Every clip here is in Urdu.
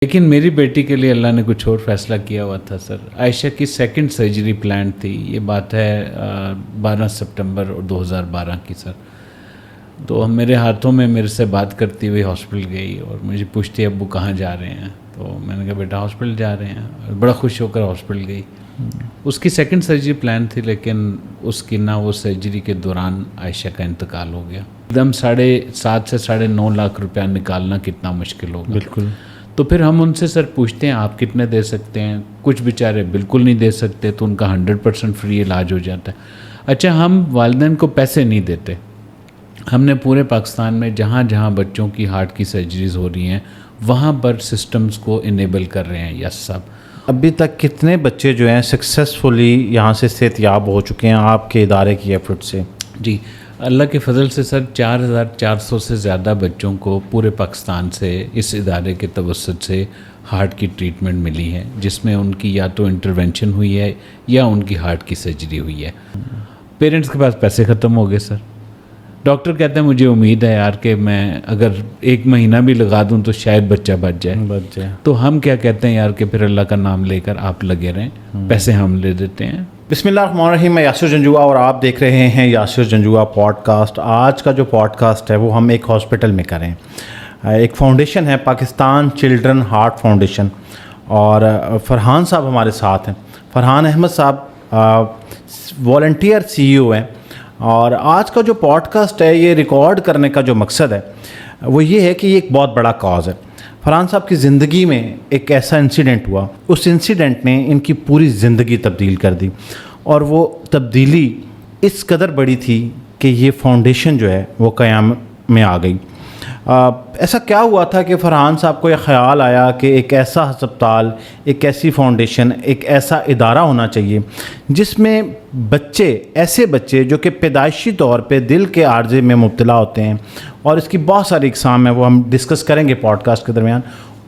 لیکن میری بیٹی کے لیے اللہ نے کچھ اور فیصلہ کیا ہوا تھا سر. عائشہ کی سیکنڈ سرجری پلان تھی. یہ بات ہے 12 سپٹمبر 2012 کی سر. تو میرے ہاتھوں میں میرے سے بات کرتی ہوئی ہاسپٹل گئی اور مجھے پوچھتی ابو کہاں جا رہے ہیں. تو میں نے کہا بیٹا ہاسپٹل جا رہے ہیں. بڑا خوش ہو کر ہاسپٹل گئی. اس کی سیکنڈ سرجری پلان تھی لیکن اس کی نہ وہ سرجری کے دوران عائشہ کا انتقال ہو گیا. ایک دم 7.5 سے 9.5 لاکھ روپیہ نکالنا کتنا مشکل ہوگا. بالکل. تو پھر ہم ان سے سر پوچھتے ہیں آپ کتنے دے سکتے ہیں. کچھ بیچارے بالکل نہیں دے سکتے تو ان کا 100% فری علاج ہو جاتا ہے. اچھا ہم والدین کو پیسے نہیں دیتے. ہم نے پورے پاکستان میں جہاں جہاں بچوں کی ہارٹ کی سرجریز ہو رہی ہیں وہاں پر سسٹمز کو انیبل کر رہے ہیں. یس صاحب. ابھی تک کتنے بچے جو ہیں سکسیزفلی یہاں سے صحتیاب ہو چکے ہیں آپ کے ادارے کی ایفرٹ سے؟ جی اللہ کے فضل سے سر 4400 سے زیادہ بچوں کو پورے پاکستان سے اس ادارے کے توسط سے ہارٹ کی ٹریٹمنٹ ملی ہے جس میں ان کی یا تو انٹرونشن ہوئی ہے یا ان کی ہارٹ کی سرجری ہوئی ہے. پیرنٹس کے پاس پیسے ختم ہو گئے سر. ڈاکٹر کہتے ہیں مجھے امید ہے یار کہ میں اگر 1 مہینہ بھی لگا دوں تو شاید بچہ بچ جائے. تو ہم کیا کہتے ہیں یار کہ پھر اللہ کا نام لے کر آپ لگے رہیں, پیسے ہم لے دیتے ہیں. بسم اللہ الرحمن الرحیم. میں یاسر جنجوعہ اور آپ دیکھ رہے ہیں یاسر جنجوعہ پوڈ کاسٹ. آج کا جو پوڈ کاسٹ ہے وہ ہم ایک ہاسپٹل میں کریں. ایک فاؤنڈیشن ہے پاکستان چلڈرن ہارٹ فاؤنڈیشن اور فرحان صاحب ہمارے ساتھ ہیں. فرحان احمد صاحب والنٹیئر CEO ہیں. اور آج کا جو پوڈ کاسٹ ہے یہ ریکارڈ کرنے کا جو مقصد ہے وہ یہ ہے کہ یہ ایک بہت بڑا کاز ہے. فرحان صاحب کی زندگی میں ایک ایسا انسیڈنٹ ہوا, اس انسیڈنٹ نے ان کی پوری زندگی تبدیل کر دی اور وہ تبدیلی اس قدر بڑی تھی کہ یہ فاؤنڈیشن جو ہے وہ قیام میں آ گئی. ایسا کیا ہوا تھا کہ فرحان صاحب کو یہ خیال آیا کہ ایک ایسا ہسپتال, ایک ایسی فاؤنڈیشن, ایک ایسا ادارہ ہونا چاہیے جس میں ایسے بچے جو کہ پیدائشی طور پہ دل کے عارضے میں مبتلا ہوتے ہیں اور اس کی بہت ساری اقسام ہیں وہ ہم ڈسکس کریں گے پوڈ کاسٹ کے درمیان,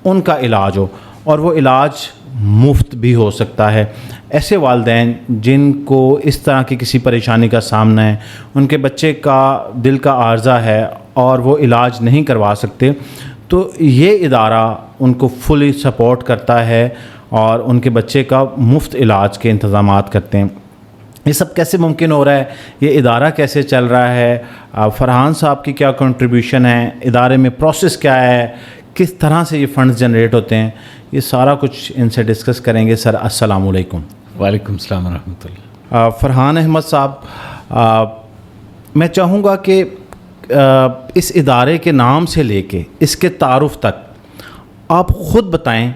ان کا علاج ہو اور وہ علاج مفت بھی ہو سکتا ہے. ایسے والدین جن کو اس طرح کی کسی پریشانی کا سامنا ہے, ان کے بچے کا دل کا عارضہ ہے اور وہ علاج نہیں کروا سکتے, تو یہ ادارہ ان کو فلی سپورٹ کرتا ہے اور ان کے بچے کا مفت علاج کے انتظامات کرتے ہیں. یہ سب کیسے ممکن ہو رہا ہے, یہ ادارہ کیسے چل رہا ہے, فرحان صاحب کی کیا کنٹریبیوشن ہے, ادارے میں پروسیس کیا ہے, کس طرح سے یہ فنڈز جنریٹ ہوتے ہیں, یہ سارا کچھ ان سے ڈسکس کریں گے. سر السلام علیکم. وعلیکم السلام ورحمۃ اللہ. فرحان احمد صاحب, میں چاہوں گا کہ اس ادارے کے نام سے لے کے اس کے تعارف تک آپ خود بتائیں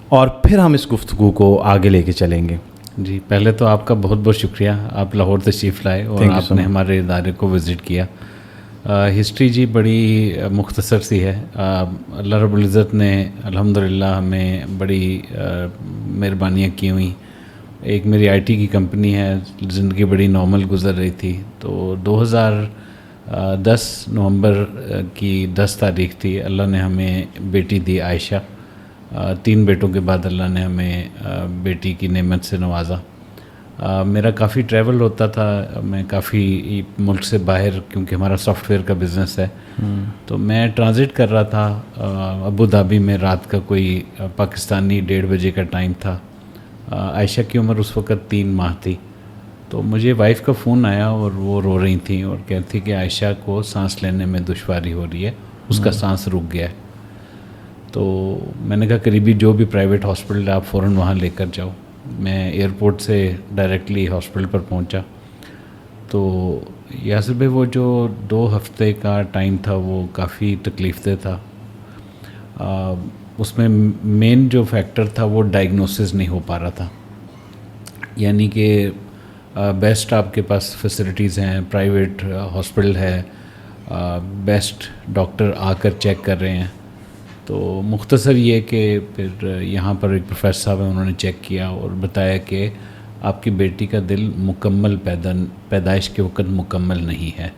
اور پھر ہم اس گفتگو کو آگے لے کے چلیں گے. جی پہلے تو آپ کا بہت بہت شکریہ, آپ لاہور تشریف لائے اور آپ نے ہمارے ادارے کو وزٹ کیا. ہسٹری جی بڑی مختصر سی ہے. اللہ رب العزت نے الحمدللہ ہمیں بڑی مہربانیاں کی ہوئیں. ایک میری IT کی کمپنی ہے, زندگی بڑی نارمل گزر رہی تھی. تو 2010 نومبر کی 10 تاریخ تھی, اللہ نے ہمیں بیٹی دی عائشہ. 3 بیٹوں کے بعد اللہ نے ہمیں بیٹی کی نعمت سے نوازا. میرا کافی ٹریول ہوتا تھا, میں کافی ملک سے باہر, کیونکہ ہمارا سافٹ ویئر کا بزنس ہے, تو میں ٹرانزٹ کر رہا تھا ابو دھابی میں. رات کا کوئی پاکستانی 1:30 بجے کا ٹائم تھا. عائشہ کی عمر اس وقت 3 ماہ تھی. تو مجھے وائف کا فون آیا اور وہ رو رہی تھیں اور کہتی کہ عائشہ کو سانس لینے میں دشواری ہو رہی ہے, اس کا سانس رک گیا ہے. تو میں نے کہا قریبی جو بھی پرائیویٹ ہاسپٹل ہے آپ فوراً وہاں لے کر جاؤ. میں ایئرپورٹ سے ڈائریکٹلی ہاسپٹل پر پہنچا. تو یاسر بھائی وہ جو 2 ہفتے کا ٹائم تھا وہ کافی تکلیف دہ تھا. اس میں مین جو فیکٹر تھا وہ ڈائگنوسس نہیں ہو پا رہا تھا. یعنی کہ بیسٹ آپ کے پاس فیسلٹیز ہیں, پرائیویٹ ہاسپٹل ہے, بیسٹ ڈاکٹر آ کر چیک کر رہے ہیں. تو مختصر یہ کہ پھر یہاں پر ایک پروفیسر صاحب ہیں, انہوں نے چیک کیا اور بتایا کہ آپ کی بیٹی کا دل مکمل پیدائش کے وقت مکمل نہیں ہے.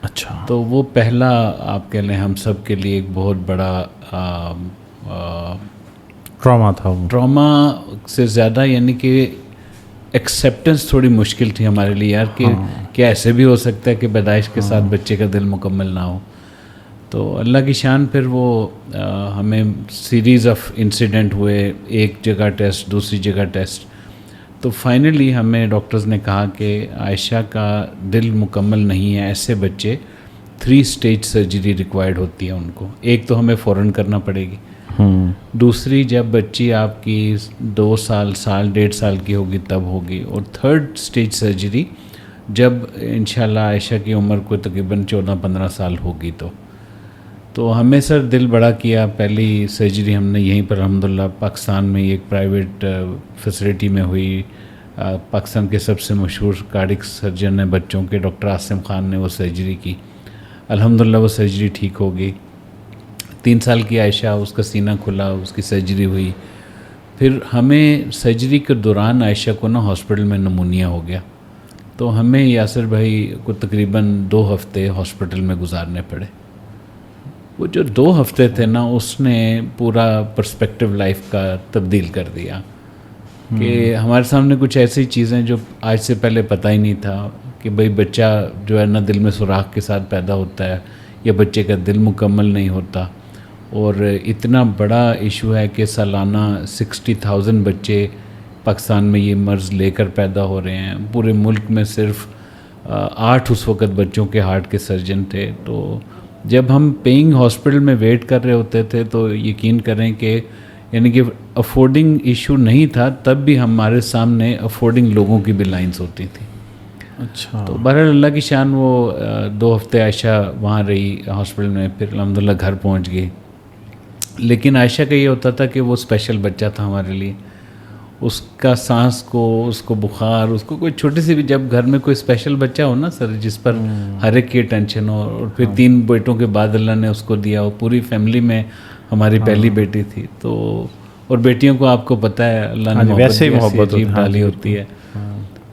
اچھا. تو وہ پہلا آپ کہہ لیں ہم سب کے لیے ایک بہت بڑا ٹراما تھا. ٹراما سے زیادہ یعنی کہ ایکسیپٹنس تھوڑی مشکل تھی ہمارے لیے یار, کہ کیا ایسے بھی ہو سکتا ہے کہ پیدائش کے ساتھ بچے کا دل مکمل نہ ہو. تو اللہ کی شان پھر وہ ہمیں سیریز آف انسیڈنٹ ہوئے، ایک جگہ ٹیسٹ، دوسری جگہ ٹیسٹ، تو فائنلی ہمیں ڈاکٹرز نے کہا کہ عائشہ کا دل مکمل نہیں ہے، ایسے بچے 3 اسٹیج سرجری ریکوائرڈ ہوتی ہے ان کو. ایک تو ہمیں فوراً کرنا پڑے گی، دوسری جب بچی آپ کی 2 سال 1.5 سال کی ہوگی تب ہوگی، اور 3rd اسٹیج سرجری جب انشاءاللہ عائشہ کی عمر کو تقریباً 14-15 سال ہوگی. تو ہمیں سر دل بڑا کیا. پہلی سرجری ہم نے یہیں پر الحمدللہ پاکستان میں ایک پرائیویٹ فیسلٹی میں ہوئی. پاکستان کے سب سے مشہور کارڈک سرجن ہیں بچوں کے، ڈاکٹر عاصم خان نے وہ سرجری کی. الحمدللہ وہ سرجری ٹھیک ہو گئی. 3 سال کی عائشہ، اس کا سینہ کھلا، اس کی سرجری ہوئی. پھر ہمیں سرجری کے دوران عائشہ کو ہاسپٹل میں نمونیا ہو گیا، تو ہمیں یاسر بھائی کو تقریباً 2 ہفتے ہاسپٹل میں گزارنے پڑے. وہ جو 2 ہفتے تھے اس نے پورا پرسپیکٹیو لائف کا تبدیل کر دیا کہ ہمارے سامنے کچھ ایسی چیزیں جو آج سے پہلے پتہ ہی نہیں تھا کہ بھئی بچہ جو ہے دل میں سوراخ کے ساتھ پیدا ہوتا ہے یا بچے کا دل مکمل نہیں ہوتا. اور اتنا بڑا ایشو ہے کہ سالانہ 60,000 بچے پاکستان میں یہ مرض لے کر پیدا ہو رہے ہیں. پورے ملک میں صرف 8 اس وقت بچوں کے ہارٹ کے سرجن تھے. تو جب ہم پیئنگ ہاسپٹل میں ویٹ کر رہے ہوتے تھے تو یقین کریں کہ یعنی کہ افورڈنگ ایشو نہیں تھا، تب بھی ہمارے سامنے افورڈنگ لوگوں کی بھی لائنز ہوتی تھیں. اچھا. تو بہرحال اللہ کی شان وہ 2 ہفتے عائشہ وہاں رہی ہاسپٹل میں، پھر الحمدللہ گھر پہنچ گئی. لیکن عائشہ کا یہ ہوتا تھا کہ وہ اسپیشل بچہ تھا ہمارے لیے. اس کا سانس کو، اس کو بخار، اس کو کوئی چھوٹی سی بھی، جب گھر میں کوئی اسپیشل بچہ ہو سر جس پر ہر ایک کی ٹینشن ہو، اور پھر 3 بیٹوں کے بعد اللہ نے اس کو دیا. وہ پوری فیملی میں ہماری پہلی بیٹی تھی. تو اور بیٹیوں کو آپ کو پتہ ہے اللہ نے ویسے ہی محبت ڈالی ہوتی ہے.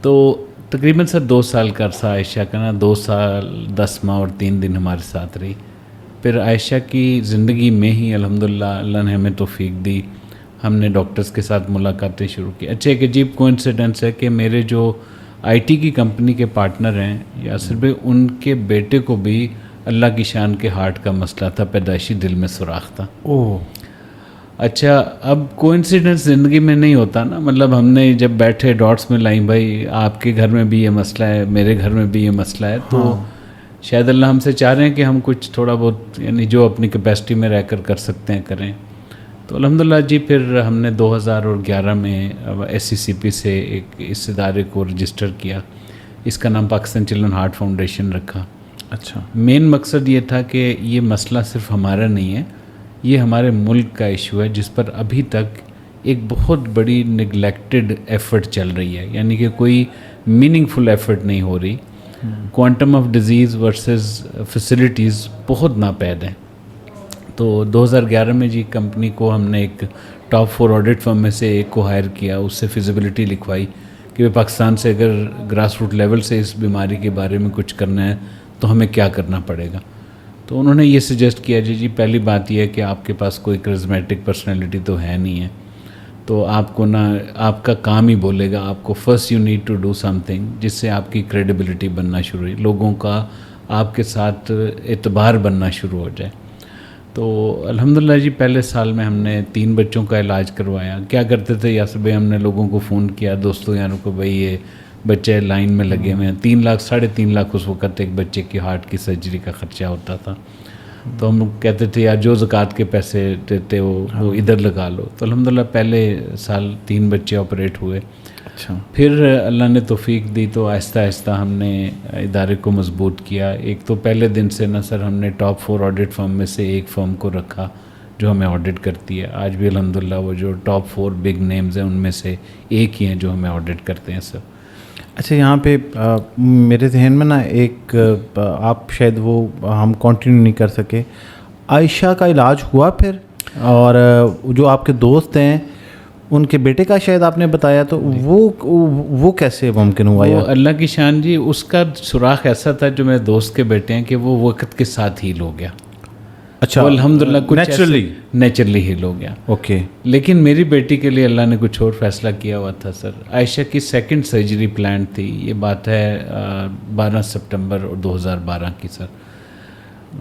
تو تقریباً سر 2 سال کا عرصہ عائشہ کا 2 سال 10 ماہ اور 3 دن ہمارے ساتھ رہی. پھر عائشہ کی زندگی میں ہی الحمدللہ اللہ نے ہمیں توفیق دی، ہم نے ڈاکٹرز کے ساتھ ملاقاتیں شروع کی. اچھا ایک عجیب کوئنسیڈنس ہے کہ میرے جو IT کی کمپنی کے پارٹنر ہیں یاسر بھائی، ان کے بیٹے کو بھی اللہ کی شان کے ہارٹ کا مسئلہ تھا، پیدائشی دل میں سوراخ تھا. اچھا اب کوئنسیڈنس زندگی میں نہیں ہوتا مطلب ہم نے جب بیٹھے ڈاٹس میں لائیں بھائی آپ کے گھر میں بھی یہ مسئلہ ہے، میرے گھر میں بھی یہ مسئلہ ہے. تو شاید اللہ ہم سے چاہ رہے ہیں کہ ہم کچھ تھوڑا بہت یعنی جو اپنی کیپیسٹی میں رہ کر سکتے ہیں کریں. تو الحمدللہ جی پھر ہم نے 2011 میں SCCP سے ایک اس ادارے کو رجسٹر کیا. اس کا نام پاکستان چلڈرن ہارٹ فاؤنڈیشن رکھا. اچھا. مین مقصد یہ تھا کہ یہ مسئلہ صرف ہمارا نہیں ہے، یہ ہمارے ملک کا ایشو ہے جس پر ابھی تک ایک بہت بڑی نگلیکٹڈ ایفرٹ چل رہی ہے، یعنی کہ کوئی میننگ فل ایفرٹ نہیں ہو رہی. Quantum of disease versus facilities بہت ناپید ہیں. تو 2011 میں جی کمپنی کو ہم نے ایک ٹاپ 4 آڈٹ فرم میں سے ایک کو ہائر کیا، اس سے فیزیبلٹی لکھوائی کہ پاکستان سے اگر گراس روٹ لیول سے اس بیماری کے بارے میں کچھ کرنا ہے تو ہمیں کیا کرنا پڑے گا. تو انہوں نے یہ سجیسٹ کیا جی پہلی بات یہ ہے کہ آپ کے پاس کوئی کرزمیٹک پرسنالٹی تو ہے نہیں ہے، تو آپ کو آپ کا کام ہی بولے گا. آپ کو first you need to do something جس سے آپ کی کریڈیبلٹی بننا شروع ہوئی، لوگوں کا آپ کے ساتھ اعتبار بننا شروع ہو جائے. تو الحمدللہ جی پہلے سال میں ہم نے 3 بچوں کا علاج کروایا. کیا کرتے تھے یاسر بھائی، ہم نے لوگوں کو فون کیا، دوستوں یاروں کو، بھائی یہ بچے لائن میں لگے ہوئے ہیں. 3 لاکھ 3.5 لاکھ اس وقت ایک بچے کی ہارٹ کی سرجری کا خرچہ ہوتا تھا. تو ہم لوگ کہتے تھے یار جو زکوٰۃ کے پیسے دیتے ہو وہ ادھر لگا لو. تو الحمدللہ پہلے سال 3 بچے آپریٹ ہوئے. اچھا. پھر اللہ نے توفیق دی تو آہستہ آہستہ ہم نے ادارے کو مضبوط کیا. ایک تو پہلے دن سے سر ہم نے ٹاپ 4 آڈٹ فرم میں سے ایک فرم کو رکھا جو ہمیں آڈٹ کرتی ہے. آج بھی الحمدللہ وہ جو ٹاپ 4 بگ نیمز ہیں ان میں سے ایک ہی ہیں جو ہمیں آڈٹ کرتے ہیں سر. اچھا یہاں پہ میرے ذہن میں ایک آپ شاید وہ ہم کنٹینیو نہیں کر سکے، عائشہ کا علاج ہوا پھر، اور جو آپ کے دوست ہیں ان کے بیٹے کا شاید آپ نے بتایا، تو وہ کیسے ممکن ہوا؟ وہ اللہ کی شان جی، اس کا سوراخ ایسا تھا جو میرے دوست کے بیٹے ہیں کہ وہ وقت کے ساتھ ہیل ہو گیا. اچھا. الحمدللہ کچھ نیچرلی ہیل ہو گیا. اوکے. لیکن میری بیٹی کے لیے اللہ نے کچھ اور فیصلہ کیا ہوا تھا سر. عائشہ کی 2nd سرجری پلان تھی، یہ بات ہے 12 سپٹمبر 2012 کی سر.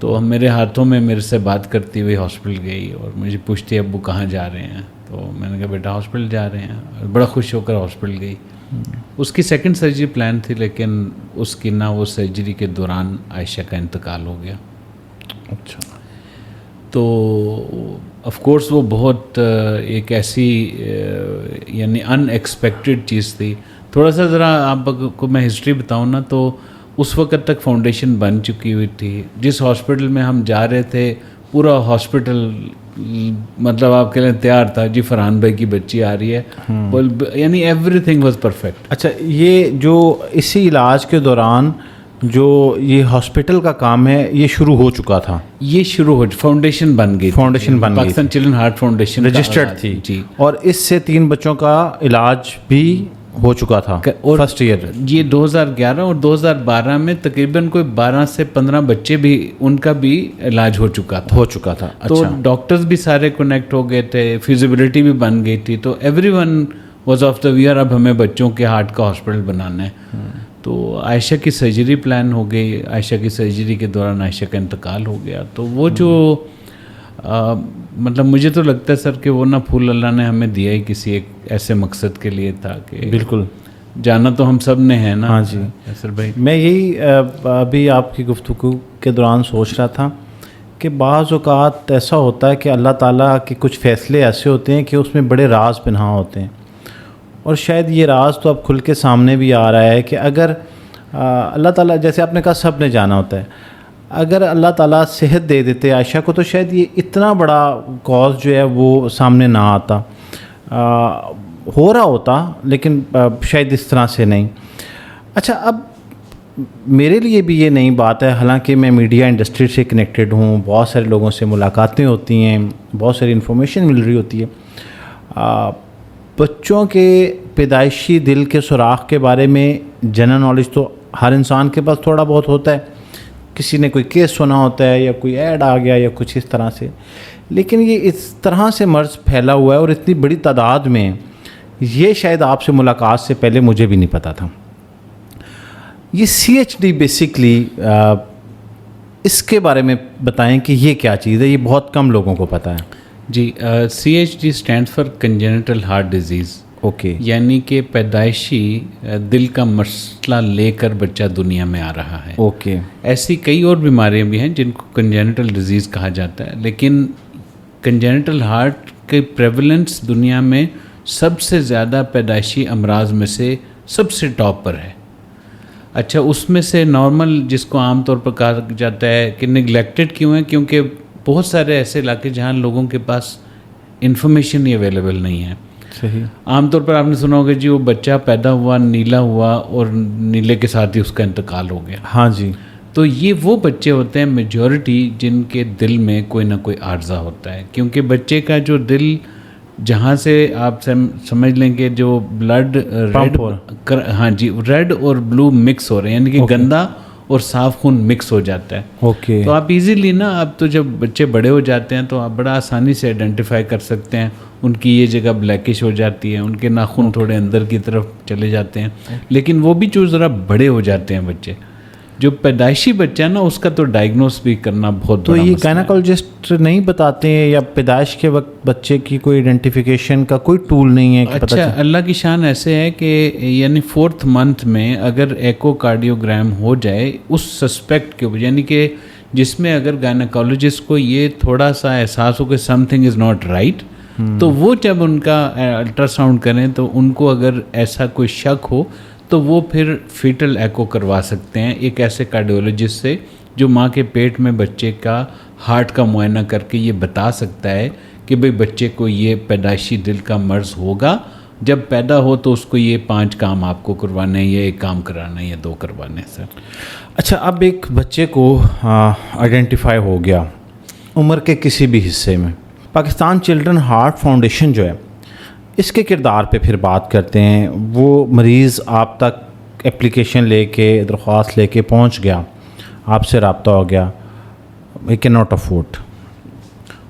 تو میرے ہاتھوں میں میرے سے بات کرتی ہوئی ہاسپٹل گئی اور مجھے پوچھتی ابو کہاں جا رہے ہیں. تو میں نے کہا بیٹا ہاسپٹل جا رہے ہیں, اور بڑا خوش ہو کر ہاسپٹل گئی. اس کی سیکنڈ سرجری پلان تھی, لیکن اس کی نہ وہ سرجری کے دوران عائشہ کا انتقال ہو گیا. اچھا. تو آف کورس وہ بہت ایک ایسی یعنی ان ایکسپیکٹڈ چیز تھی. تھوڑا سا ذرا آپ کو میں ہسٹری بتاؤں نا, تو اس وقت تک فاؤنڈیشن بن چکی ہوئی تھی. جس ہاسپٹل میں ہم جا رہے تھے پورا ہاسپٹل مطلب آپ کے لیے تیار تھا, جی فرحان بھائی کی بچی آ رہی ہے, یعنی ایوری تھنگ واز پرفیکٹ. اچھا, یہ جو اسی علاج کے دوران جو یہ ہاسپٹل کا کام ہے یہ شروع ہو چکا تھا؟ یہ شروع ہو فاؤنڈیشن بن گئی, Pakistan children heart foundation registered تھی جی, اور اس سے 3 بچوں کا علاج بھی ہو چکا تھا فرسٹ ایئر. یہ 2011 اور 2012 میں تقریباً کوئی 12 سے 15 بچے بھی ان کا بھی علاج ہو چکا تھا. تو ڈاکٹرز بھی سارے کنیکٹ ہو گئے تھے, فیزیبلٹی بھی بن گئی تھی. تو every one was of the where اب ہمیں بچوں کے ہارٹ کا ہاسپٹل بنانا ہے. تو عائشہ کی سرجری پلان ہو گئی. عائشہ کی سرجری کے دوران عائشہ کا انتقال ہو گیا. تو وہ جو مطلب مجھے تو لگتا ہے سر کہ وہ نہ پھول اللہ نے ہمیں دیا ہی کسی ایک ایسے مقصد کے لیے تھا کہ بالکل جانا تو ہم سب نے ہے نا. ہاں جی سر بھائی, میں یہی ابھی آپ کی گفتگو کے دوران سوچ رہا تھا کہ بعض اوقات ایسا ہوتا ہے کہ اللہ تعالیٰ کے کچھ فیصلے ایسے ہوتے ہیں کہ اس میں بڑے راز پنہاں ہوتے ہیں, اور شاید یہ راز تو اب کھل کے سامنے بھی آ رہا ہے کہ اگر اللہ تعالیٰ, جیسے آپ نے کہا سب نے جانا ہوتا ہے, اگر اللہ تعالیٰ صحت دے دیتے عائشہ کو تو شاید یہ اتنا بڑا کاز جو ہے وہ سامنے نہ آتا. ہو رہا ہوتا لیکن شاید اس طرح سے نہیں. اچھا, اب میرے لیے بھی یہ نئی بات ہے, حالانکہ میں میڈیا انڈسٹری سے کنیکٹڈ ہوں, بہت سارے لوگوں سے ملاقاتیں ہوتی ہیں, بہت ساری انفارمیشن مل رہی ہوتی ہے. بچوں کے پیدائشی دل کے سوراخ کے بارے میں جنرل نالج تو ہر انسان کے پاس تھوڑا بہت ہوتا ہے, کسی نے کوئی کیس سنا ہوتا ہے یا کوئی ایڈ آ گیا یا کچھ اس طرح سے, لیکن یہ اس طرح سے مرض پھیلا ہوا ہے اور اتنی بڑی تعداد میں, یہ شاید آپ سے ملاقات سے پہلے مجھے بھی نہیں پتہ تھا. یہ CHD بیسکلی اس کے بارے میں بتائیں کہ یہ کیا چیز ہے, یہ بہت کم لوگوں کو پتہ ہے. جی, CHD stand for congenital heart disease. Okay, یعنی کہ پیدائشی دل کا مسئلہ لے کر بچہ دنیا میں آ رہا ہے. اوکے, ایسی کئی اور بیماریاں بھی ہیں جن کو کنجینٹل ڈیزیز کہا جاتا ہے, لیکن کنجینٹل ہارٹ کی پریولنس دنیا میں سب سے زیادہ پیدائشی امراض میں سے سب سے ٹاپ پر ہے. اچھا, اس میں سے نارمل جس کو عام طور پر کہا جاتا ہے کہ نگلیکٹڈ کیوں ہے, کیونکہ بہت سارے ایسے علاقے جہاں لوگوں کے پاس انفارمیشن ہی اویلیبل نہیں ہے. صحیح. عام طور پر آپ نے سنا ہوگا جی وہ بچہ پیدا ہوا, نیلا ہوا اور نیلے کے ساتھ ہی اس کا انتقال ہو گیا. ہاں جی. تو یہ وہ بچے ہوتے ہیں میجورٹی جن کے دل میں کوئی نہ کوئی عارضہ ہوتا ہے, کیونکہ بچے کا جو دل جہاں سے آپ سمجھ لیں کہ جو بلڈ ریڈ, ہاں جی, ریڈ اور بلو مکس ہو رہے ہیں, یعنی کہ گندا اور صاف خون مکس ہو جاتا ہے. اوکے, تو آپ ایزیلی نا, اب تو جب بچے بڑے ہو جاتے ہیں تو آپ بڑا آسانی سے آئیڈینٹیفائی کر سکتے ہیں. ان کی یہ جگہ بلیکش ہو جاتی ہے, ان کے ناخن تھوڑے اندر کی طرف چلے جاتے ہیں, لیکن وہ بھی جو ذرا بڑے ہو جاتے ہیں بچے, جو پیدائشی بچہ ہے نا اس کا تو ڈائگنوس بھی کرنا بہت تو یہ گائنیکولوجسٹ نہیں بتاتے ہیں یا پیدائش کے وقت بچے کی کوئی آئیڈینٹیفیکیشن کا کوئی ٹول نہیں ہے کہ پتہ اچھا, اللہ کی شان ایسے ہے کہ یعنی 4th منتھ میں اگر ایکو کارڈیوگرام ہو جائے اس سسپیکٹ کے اوپر, یعنی کہ جس میں اگر گائنیکولوجسٹ کو یہ تھوڑا سا احساس ہو کہ some thing is not right, تو وہ جب ان کا الٹرا ساؤنڈ کریں تو ان کو اگر ایسا کوئی شک ہو تو وہ پھر فیٹل ایکو کروا سکتے ہیں ایک ایسے کارڈیولوجسٹ سے جو ماں کے پیٹ میں بچے کا ہارٹ کا معائنہ کر کے یہ بتا سکتا ہے کہ بھئی بچے کو یہ پیدائشی دل کا مرض ہوگا, جب پیدا ہو تو اس کو یہ 5 کام آپ کو کروانے ہیں, یا 1 کام کرانا ہے یا 2 کروانے ہیں. سر اچھا, اب ایک بچے کو آئیڈینٹیفائی ہو گیا عمر کے کسی بھی حصے میں, پاکستان چلڈرن ہارٹ فاؤنڈیشن جو ہے اس کے کردار پہ پھر بات کرتے ہیں. وہ مریض آپ تک اپلیکیشن لے کے, درخواست لے کے پہنچ گیا, آپ سے رابطہ ہو گیا, وی کین ناٹ افورڈ,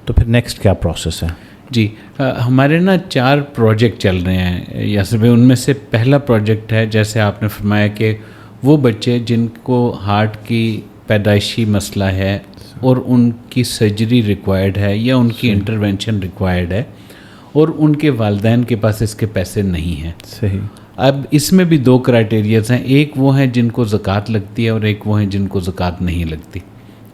تو پھر نیکسٹ کیا پروسیس ہے؟ جی, ہمارے نا 4 پروجیکٹ چل رہے ہیں یاسر بھائی. ان میں سے پہلا پروجیکٹ ہے جیسے آپ نے فرمایا کہ وہ بچے جن کو ہارٹ کی پیدائشی مسئلہ ہے اور ان کی سرجری ریکوائرڈ ہے یا ان کی انٹرونشن ریکوائرڈ ہے اور ان کے والدین کے پاس اس کے پیسے نہیں ہیں. صحیح. اب اس میں بھی 2 کرائٹیریاز ہیں. ایک وہ ہیں جن کو زکوٰۃ لگتی ہے اور ایک وہ ہیں جن کو زکوٰۃ نہیں لگتی.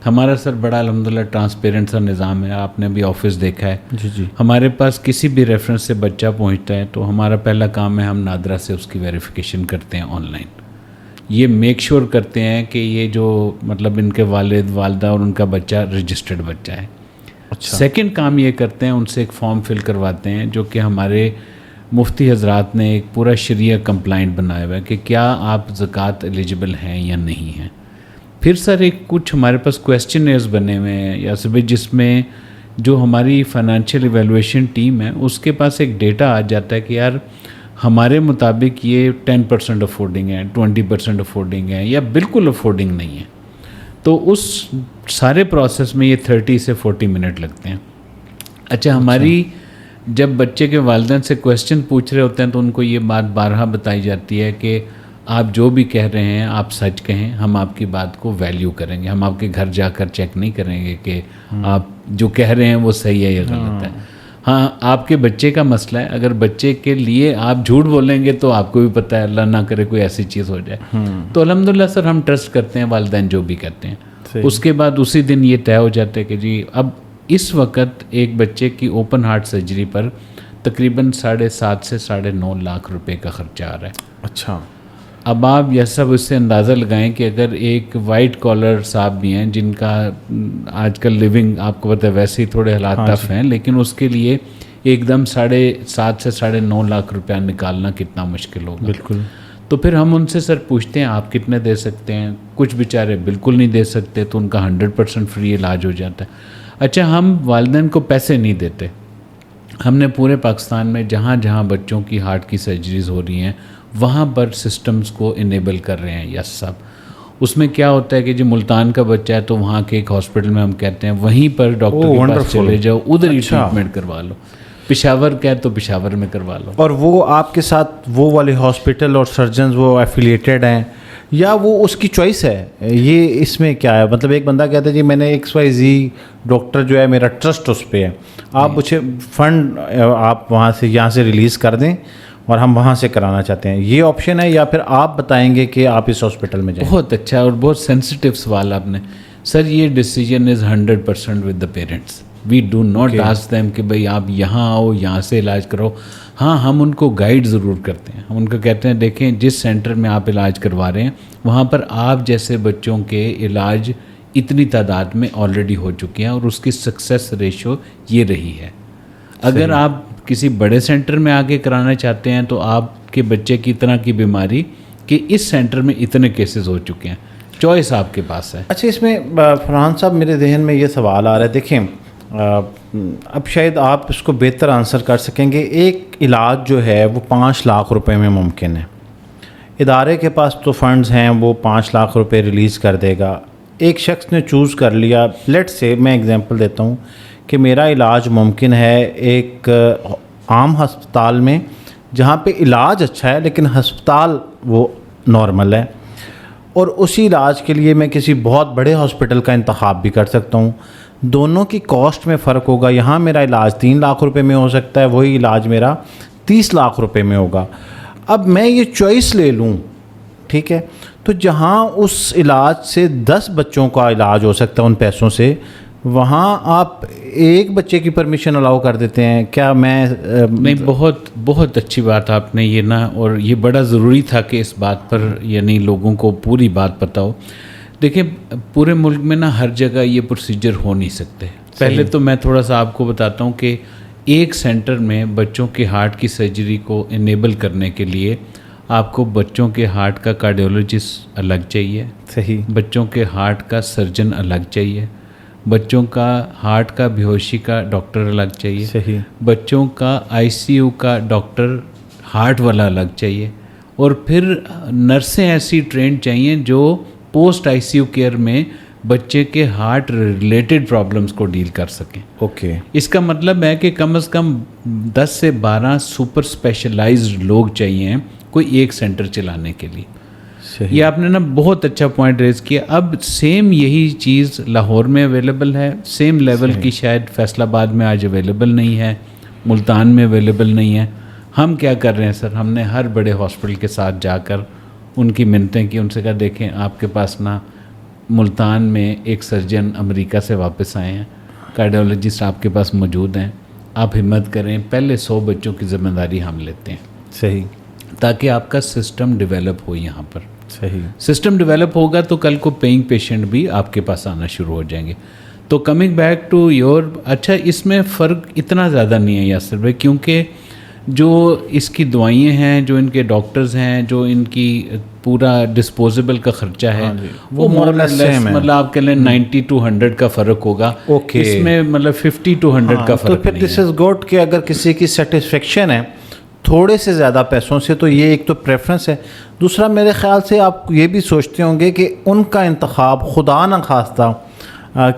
ہمارا سر بڑا الحمدللہ ٹرانسپیرنٹ سا نظام ہے. آپ نے بھی آفس دیکھا ہے. جی. ہمارے پاس کسی بھی ریفرنس سے بچہ پہنچتا ہے تو ہمارا پہلا کام ہے ہم نادرا سے اس کی ویریفیکیشن کرتے ہیں آن لائن. یہ میک شور کرتے ہیں کہ یہ جو مطلب ان کے والد والدہ اور ان کا بچہ رجسٹرڈ بچہ ہے. سیکنڈ کام یہ کرتے ہیں ان سے ایک فارم فل کرواتے ہیں جو کہ ہمارے مفتی حضرات نے ایک پورا شریعہ کمپلائنٹ بنایا ہوا ہے کہ کیا آپ زکوٰۃ ایلیجبل ہیں یا نہیں ہیں. پھر سر ایک کچھ ہمارے پاس کویسچنیئرز بنے ہوئے ہیں یا سب جس میں جو ہماری فائنینشیل ایویلویشن ٹیم ہے اس کے پاس ایک ڈیٹا آ جاتا ہے کہ یار ہمارے مطابق یہ 10% افورڈنگ ہے, 20% افورڈنگ ہے یا بالکل افورڈنگ نہیں ہے. تو اس سارے پروسیس میں یہ 30 سے 40 منٹ لگتے ہیں. اچھا ہماری جب بچے کے والدین سے کویسچن پوچھ رہے ہوتے ہیں تو ان کو یہ بات بارہا بتائی جاتی ہے کہ آپ جو بھی کہہ رہے ہیں آپ سچ کہیں, ہم آپ کی بات کو ویلیو کریں گے, ہم آپ کے گھر جا کر چیک نہیں کریں گے کہ آپ جو کہہ رہے ہیں وہ صحیح ہے یا غلط ہے. ہاں آپ کے بچے کا مسئلہ ہے, اگر بچے کے لیے آپ جھوٹ بولیں گے تو آپ کو بھی پتہ ہے اللہ نہ کرے کوئی ایسی چیز ہو جائے. تو الحمدللہ سر ہم ٹرسٹ کرتے ہیں والدین جو بھی کہتے ہیں. اس کے بعد اسی دن یہ طے ہو جاتا ہے کہ جی اب اس وقت ایک بچے کی اوپن ہارٹ سرجری پر تقریباً 7.5 سے 9.5 لاکھ روپے کا خرچہ آ رہا ہے. اچھا. اب آپ یہ سب اس سے اندازہ لگائیں کہ اگر ایک وائٹ کالر صاحب بھی ہیں جن کا آج کل لیونگ آپ کو پتہ ہے ویسے ہی تھوڑے حالات ٹف ہیں, لیکن اس کے لیے ایک دم 7.5 سے 9.5 لاکھ روپیہ نکالنا کتنا مشکل ہوگا. بالکل. تو پھر ہم ان سے سر پوچھتے ہیں آپ کتنے دے سکتے ہیں. کچھ بیچارے بالکل نہیں دے سکتے تو ان کا 100% فری علاج ہو جاتا ہے. اچھا ہم والدین کو پیسے نہیں دیتے. ہم نے پورے پاکستان میں جہاں جہاں بچوں کی ہارٹ کی سرجریز ہو رہی ہیں وہاں پر سسٹمز کو انیبل کر رہے ہیں. یس صاحب اس میں کیا ہوتا ہے کہ جو ملتان کا بچہ ہے تو وہاں کے ایک ہاسپٹل میں ہم کہتے ہیں وہیں پر ڈاکٹر کے پاس چلے جاؤ, ادھر ہی ٹریٹمنٹ کروا لو. پشاور کا تو پشاور میں کروا لو. اور وہ آپ کے ساتھ وہ والے ہاسپٹل اور سرجنز وہ ایفیلیٹڈ ہیں یا وہ اس کی چوائس ہے؟ یہ اس میں کیا ہے؟ مطلب ایک بندہ کہتا ہے جی میں نے XYZ ڈاکٹر جو ہے میرا ٹرسٹ اس پہ ہے, آپ مجھے فنڈ آپ وہاں سے یہاں سے ریلیز کر دیں اور ہم وہاں سے کرانا چاہتے ہیں, یہ آپشن ہے یا پھر آپ بتائیں گے کہ آپ اس ہاسپٹل میں جائیں؟ بہت اچھا اور بہت سینسٹیو سوال آپ نے. سر یہ decision is 100% with the parents. We do not ask them کہ بھائی آپ یہاں آؤ یہاں سے علاج کرو. ہاں ہم ان کو گائیڈ ضرور کرتے ہیں. ہم ان کو کہتے ہیں دیکھیں جس سینٹر میں آپ علاج کروا رہے ہیں وہاں پر آپ جیسے بچوں کے علاج اتنی تعداد میں آلریڈی ہو چکے ہیں اور اس کی سکسیس ریشو یہ رہی ہے. اگر آپ کسی بڑے سینٹر میں آگے کرانا چاہتے ہیں تو آپ کے بچے کی طرح کی بیماری کہ اس سینٹر میں اتنے کیسز ہو چکے ہیں, چوائس آپ کے پاس ہے. اچھا اس میں فرحان صاحب میرے ذہن میں یہ سوال آ رہا ہے, دیکھیں اب شاید آپ اس کو بہتر آنسر کر سکیں گے. ایک علاج جو ہے وہ 5 لاکھ روپے میں ممکن ہے. ادارے کے پاس تو فنڈز ہیں, وہ 5 لاکھ روپے ریلیز کر دے گا. ایک شخص نے چوز کر لیا, لیٹ سے میں اگزامپل دیتا ہوں کہ میرا علاج ممکن ہے ایک عام ہسپتال میں جہاں پہ علاج اچھا ہے لیکن ہسپتال وہ نارمل ہے, اور اسی علاج کے لیے میں کسی بہت بڑے ہاسپٹل کا انتخاب بھی کر سکتا ہوں. دونوں کی کاسٹ میں فرق ہوگا. یہاں میرا علاج 3 لاکھ روپے میں ہو سکتا ہے, وہی علاج میرا 30 لاکھ روپے میں ہوگا. اب میں یہ چوائس لے لوں, ٹھیک ہے, تو جہاں اس علاج سے 10 بچوں کا علاج ہو سکتا ہے ان پیسوں سے, وہاں آپ ایک بچے کی پرمیشن الاؤ کر دیتے ہیں. کیا میں نہیں, بہت بہت اچھی بات آپ نے یہ نا, اور یہ بڑا ضروری تھا کہ اس بات پر یعنی لوگوں کو پوری بات پتہ ہو. دیکھیں پورے ملک میں نا ہر جگہ یہ پروسیجر ہو نہیں سکتے. پہلے تو میں تھوڑا سا آپ کو بتاتا ہوں کہ ایک سینٹر میں بچوں کے ہارٹ کی سرجری کو انیبل کرنے کے لیے آپ کو بچوں کے ہارٹ کا کارڈیولوجسٹ الگ چاہیے, صحیح, بچوں کے ہارٹ کا سرجن الگ چاہیے, بچوں کا ہارٹ کا بے ہوشی کا ڈاکٹر الگ چاہیے, صحیح, بچوں کا ICU کا ڈاکٹر ہارٹ والا الگ چاہیے, اور پھر نرسیں ایسی ٹرینڈ چاہیے جو پوسٹ ICU کیئر میں بچے کے ہارٹ ریلیٹڈ پرابلمس کو ڈیل کر سکیں. اوکے. اس کا مطلب ہے کہ کم از کم 10 سے 12 سپر اسپیشلائزڈ لوگ چاہیے کوئی ایک سینٹر چلانے کے لیے. یہ آپ نے نا بہت اچھا پوائنٹ ریز کیا. اب سیم یہی چیز لاہور میں اویلیبل ہے, سیم لیول کی شاید فیصل آباد میں آج اویلیبل نہیں ہے, ملتان میں اویلیبل نہیں ہے. ہم کیا کر رہے ہیں سر, ہم نے ہر بڑے ہاسپٹل کے ساتھ جا کر ان کی منتیں کی, ان سے کہا دیکھیں آپ کے پاس نا ملتان میں ایک سرجن امریکہ سے واپس آئے ہیں, کارڈیولوجسٹ آپ کے پاس موجود ہیں, آپ ہمت کریں, پہلے 100 بچوں کی ذمہ داری ہم لیتے ہیں. صحیح. تاکہ آپ کا سسٹم ڈیولپ ہو یہاں پر. صحیح. سسٹم ڈیولپ ہوگا تو کل کو پیئنگ پیشنٹ بھی آپ کے پاس آنا شروع ہو جائیں گے. تو کمنگ بیک ٹو یور, اچھا اس میں فرق اتنا زیادہ نہیں ہے یاسر بھائی, کیونکہ جو اس کی دوائیں ہیں, جو ان کے ڈاکٹرز ہیں, جو ان کی پورا ڈسپوزیبل کا خرچہ ہے, وہ مور لیس مطلب آپ کہہ لیں 90 to 100 کا فرق ہوگا. اس میں مطلب 50 to 100 کا فرق نہیں ہے. تو پھر دس از گڈ کہ اگر کسی کی سیٹسفیکشن ہے تھوڑے سے زیادہ پیسوں سے, تو یہ ایک تو پریفرنس ہے. دوسرا میرے خیال سے آپ یہ بھی سوچتے ہوں گے کہ ان کا انتخاب خدا نہ خواستہ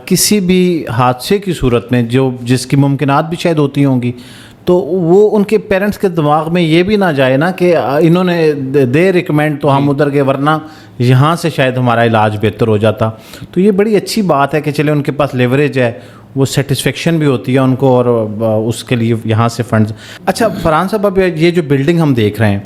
کسی بھی حادثے کی صورت میں, جو جس کی ممکنات بھی شاید ہوتی ہوں گی, تو وہ ان کے پیرنٹس کے دماغ میں یہ بھی نہ جائے نا کہ انہوں نے دے ریکمینڈ تو ہم ادھر گئے, ورنہ یہاں سے شاید ہمارا علاج بہتر ہو جاتا. تو یہ بڑی اچھی بات ہے کہ چلے ان کے پاس لیوریج ہے, وہ سیٹسفیکشن بھی ہوتی ہے ان کو, اور اس کے لیے یہاں سے فنڈز. اچھا فرحان صاحب, اب یہ جو بلڈنگ ہم دیکھ رہے ہیں,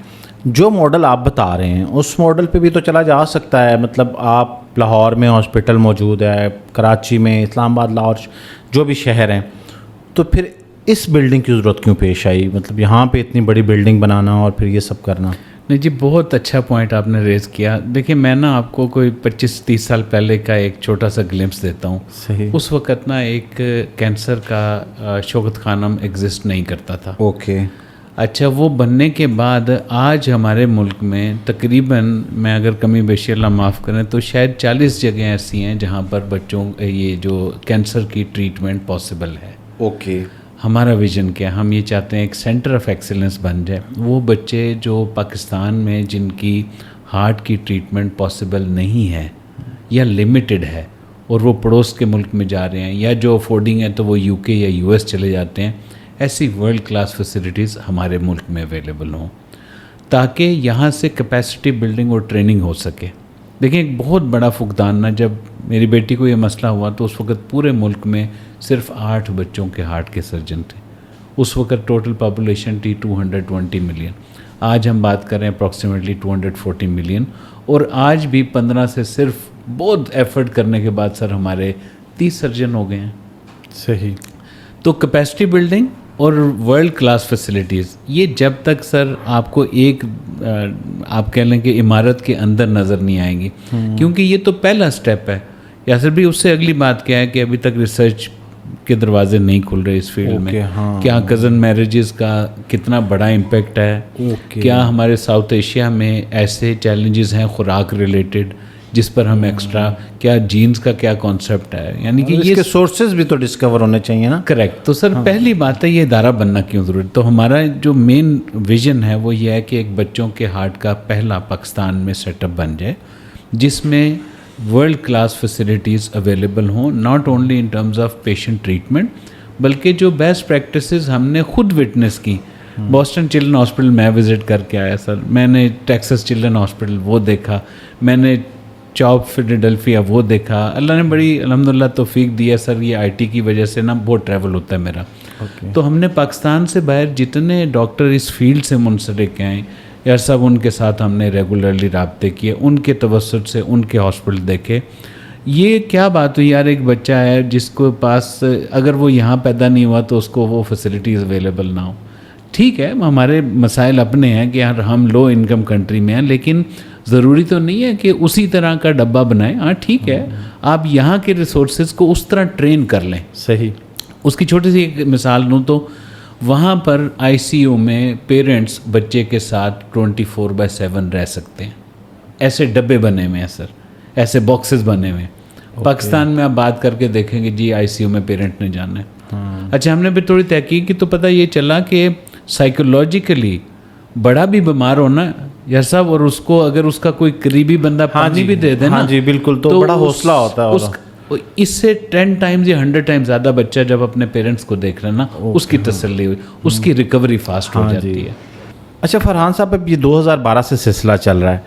جو ماڈل آپ بتا رہے ہیں اس ماڈل پہ بھی تو چلا جا سکتا ہے. مطلب آپ لاہور میں ہاسپٹل موجود ہے, کراچی میں, اسلام آباد, لاہور, جو بھی شہر ہیں, تو پھر اس بلڈنگ کی ضرورت کیوں پیش آئی؟ مطلب یہاں پہ اتنی بڑی بلڈنگ بنانا اور پھر یہ سب کرنا. نہیں جی, بہت اچھا پوائنٹ آپ نے ریز کیا. دیکھیں میں نا آپ کو کوئی 25-30 سال پہلے کا ایک چھوٹا سا گلمپس دیتا ہوں. صحیح. اس وقت نا ایک کینسر کا شوکت خانم ایگزسٹ نہیں کرتا تھا. اوکے. اچھا, وہ بننے کے بعد آج ہمارے ملک میں تقریباً, میں اگر کمی بیشی اللہ معاف کریں, تو شاید 40 جگہیں ایسی ہیں جہاں پر بچوں یہ جو کینسر کی ٹریٹمنٹ پاسبل ہے. اوکے. ہمارا ویژن کیا ہے, ہم یہ چاہتے ہیں ایک سینٹر آف ایکسیلنس بن جائے. وہ بچے جو پاکستان میں جن کی ہارٹ کی ٹریٹمنٹ پاسبل نہیں ہے یا لمیٹڈ ہے, اور وہ پڑوس کے ملک میں جا رہے ہیں, یا جو افورڈنگ ہے تو وہ UK یا US چلے جاتے ہیں, ایسی ورلڈ کلاس فیسلٹیز ہمارے ملک میں اویلیبل ہوں, تاکہ یہاں سے کیپیسٹی بلڈنگ اور ٹریننگ ہو سکے. دیکھیں ایک بہت بڑا فقدان نا, جب میری بیٹی کو یہ مسئلہ ہوا تو اس وقت پورے ملک میں صرف 8 بچوں کے ہارٹ کے سرجن تھے. اس وقت ٹوٹل پاپولیشن تھی 220 ملین. آج ہم بات کر رہے ہیں اپروکسیمیٹلی 240 ملین, اور آج بھی 15 سے صرف بہت ایفرٹ کرنے کے بعد سر ہمارے 30 سرجن ہو گئے ہیں. صحیح. تو کیپیسٹی بلڈنگ اور ورلڈ کلاس فیسلٹیز, یہ جب تک سر آپ کو ایک آپ کہہ لیں کہ عمارت کے اندر نظر نہیں آئیں گی, کیونکہ یہ تو پہلا سٹیپ ہے. یاسر بھی اس سے اگلی بات کیا ہے کہ ابھی تک ریسرچ کے دروازے نہیں کھل رہے اس فیلڈ میں. کیا کزن میریجز کا کتنا بڑا امپیکٹ ہے, کیا ہمارے ساؤتھ ایشیا میں ایسے چیلنجز ہیں خوراک ریلیٹڈ جس پر ہم ایکسٹرا, کیا جینز کا کیا کانسیپٹ ہے, یعنی کہ یہ سورسز بھی تو ڈسکور ہونے چاہیے نا. کریکٹ. تو سر پہلی بات ہے یہ ادارہ بننا کیوں ضروری. تو ہمارا جو مین ویژن ہے وہ یہ ہے کہ ایک بچوں کے ہارٹ کا پہلا پاکستان میں سیٹ اپ بن جائے, جس میں ورلڈ کلاس فیسلٹیز اویلیبل ہوں, not only in terms of patient treatment, بلکہ جو بیسٹ پریکٹسز ہم نے خود وٹنس کی. بوسٹن چلڈرن ہاسپٹل میں وزٹ کر کے آیا سر, میں نے ٹیکسس چلڈرن ہاسپٹل وہ دیکھا, میں نے چاپ فیلاڈیلفیا وہ دیکھا. اللہ نے بڑی الحمدللہ توفیق دیا سر, یہ IT کی وجہ سے نا بہت ٹریول ہوتا ہے میرا. تو ہم نے پاکستان سے باہر جتنے ڈاکٹر اس فیلڈ سے منسلک ہیں یار صاحب, ان کے ساتھ ہم نے ریگولرلی رابطے کیے, ان کے توسط سے ان کے ہاسپٹل دیکھے. یہ کیا بات ہوئی یار, ایک بچہ ہے جس کو پاس اگر وہ یہاں پیدا نہیں ہوا تو اس کو وہ فیسلٹیز اویلیبل نہ ہو. ٹھیک ہے, ہمارے مسائل اپنے ہیں کہ یار ہم لو انکم کنٹری میں ہیں, لیکن ضروری تو نہیں ہے کہ اسی طرح کا ڈبہ بنائیں. ہاں ٹھیک ہے, آپ یہاں کے ریسورسز کو اس طرح ٹرین کر لیں. صحیح. اس کی چھوٹی سی ایک مثال دوں تو وہاں پر ICU میں پیرنٹس بچے کے ساتھ 24/7 رہ سکتے ہیں. ایسے ڈبے بنے ہوئے ہیں سر, ایسے باکسز بنے ہوئے ہیں. پاکستان میں آپ بات کر کے دیکھیں گے جی ICU میں پیرنٹ نے جانا ہے. اچھا, ہم نے بھی تھوڑی تحقیق کی تو پتہ یہ چلا کہ سائیکولوجیکلی بڑا بھی بیمار ہونا یا صاحب, اور اس کو اگر اس کا کوئی قریبی بندہ پانی بھی دے دے نا, جی بالکل, تو بڑا حوصلہ ہوتا ہے. اس سے 10 ٹائمز یا 100 ٹائمز زیادہ بچہ جب اپنے پیرنٹس کو دیکھ رہا ہے نا, اس کی تسلی ہوئی, اس کی ریکوری فاسٹ ہو جاتی ہے. اچھا فرحان صاحب, اب یہ 2012 سے سلسلہ چل رہا ہے,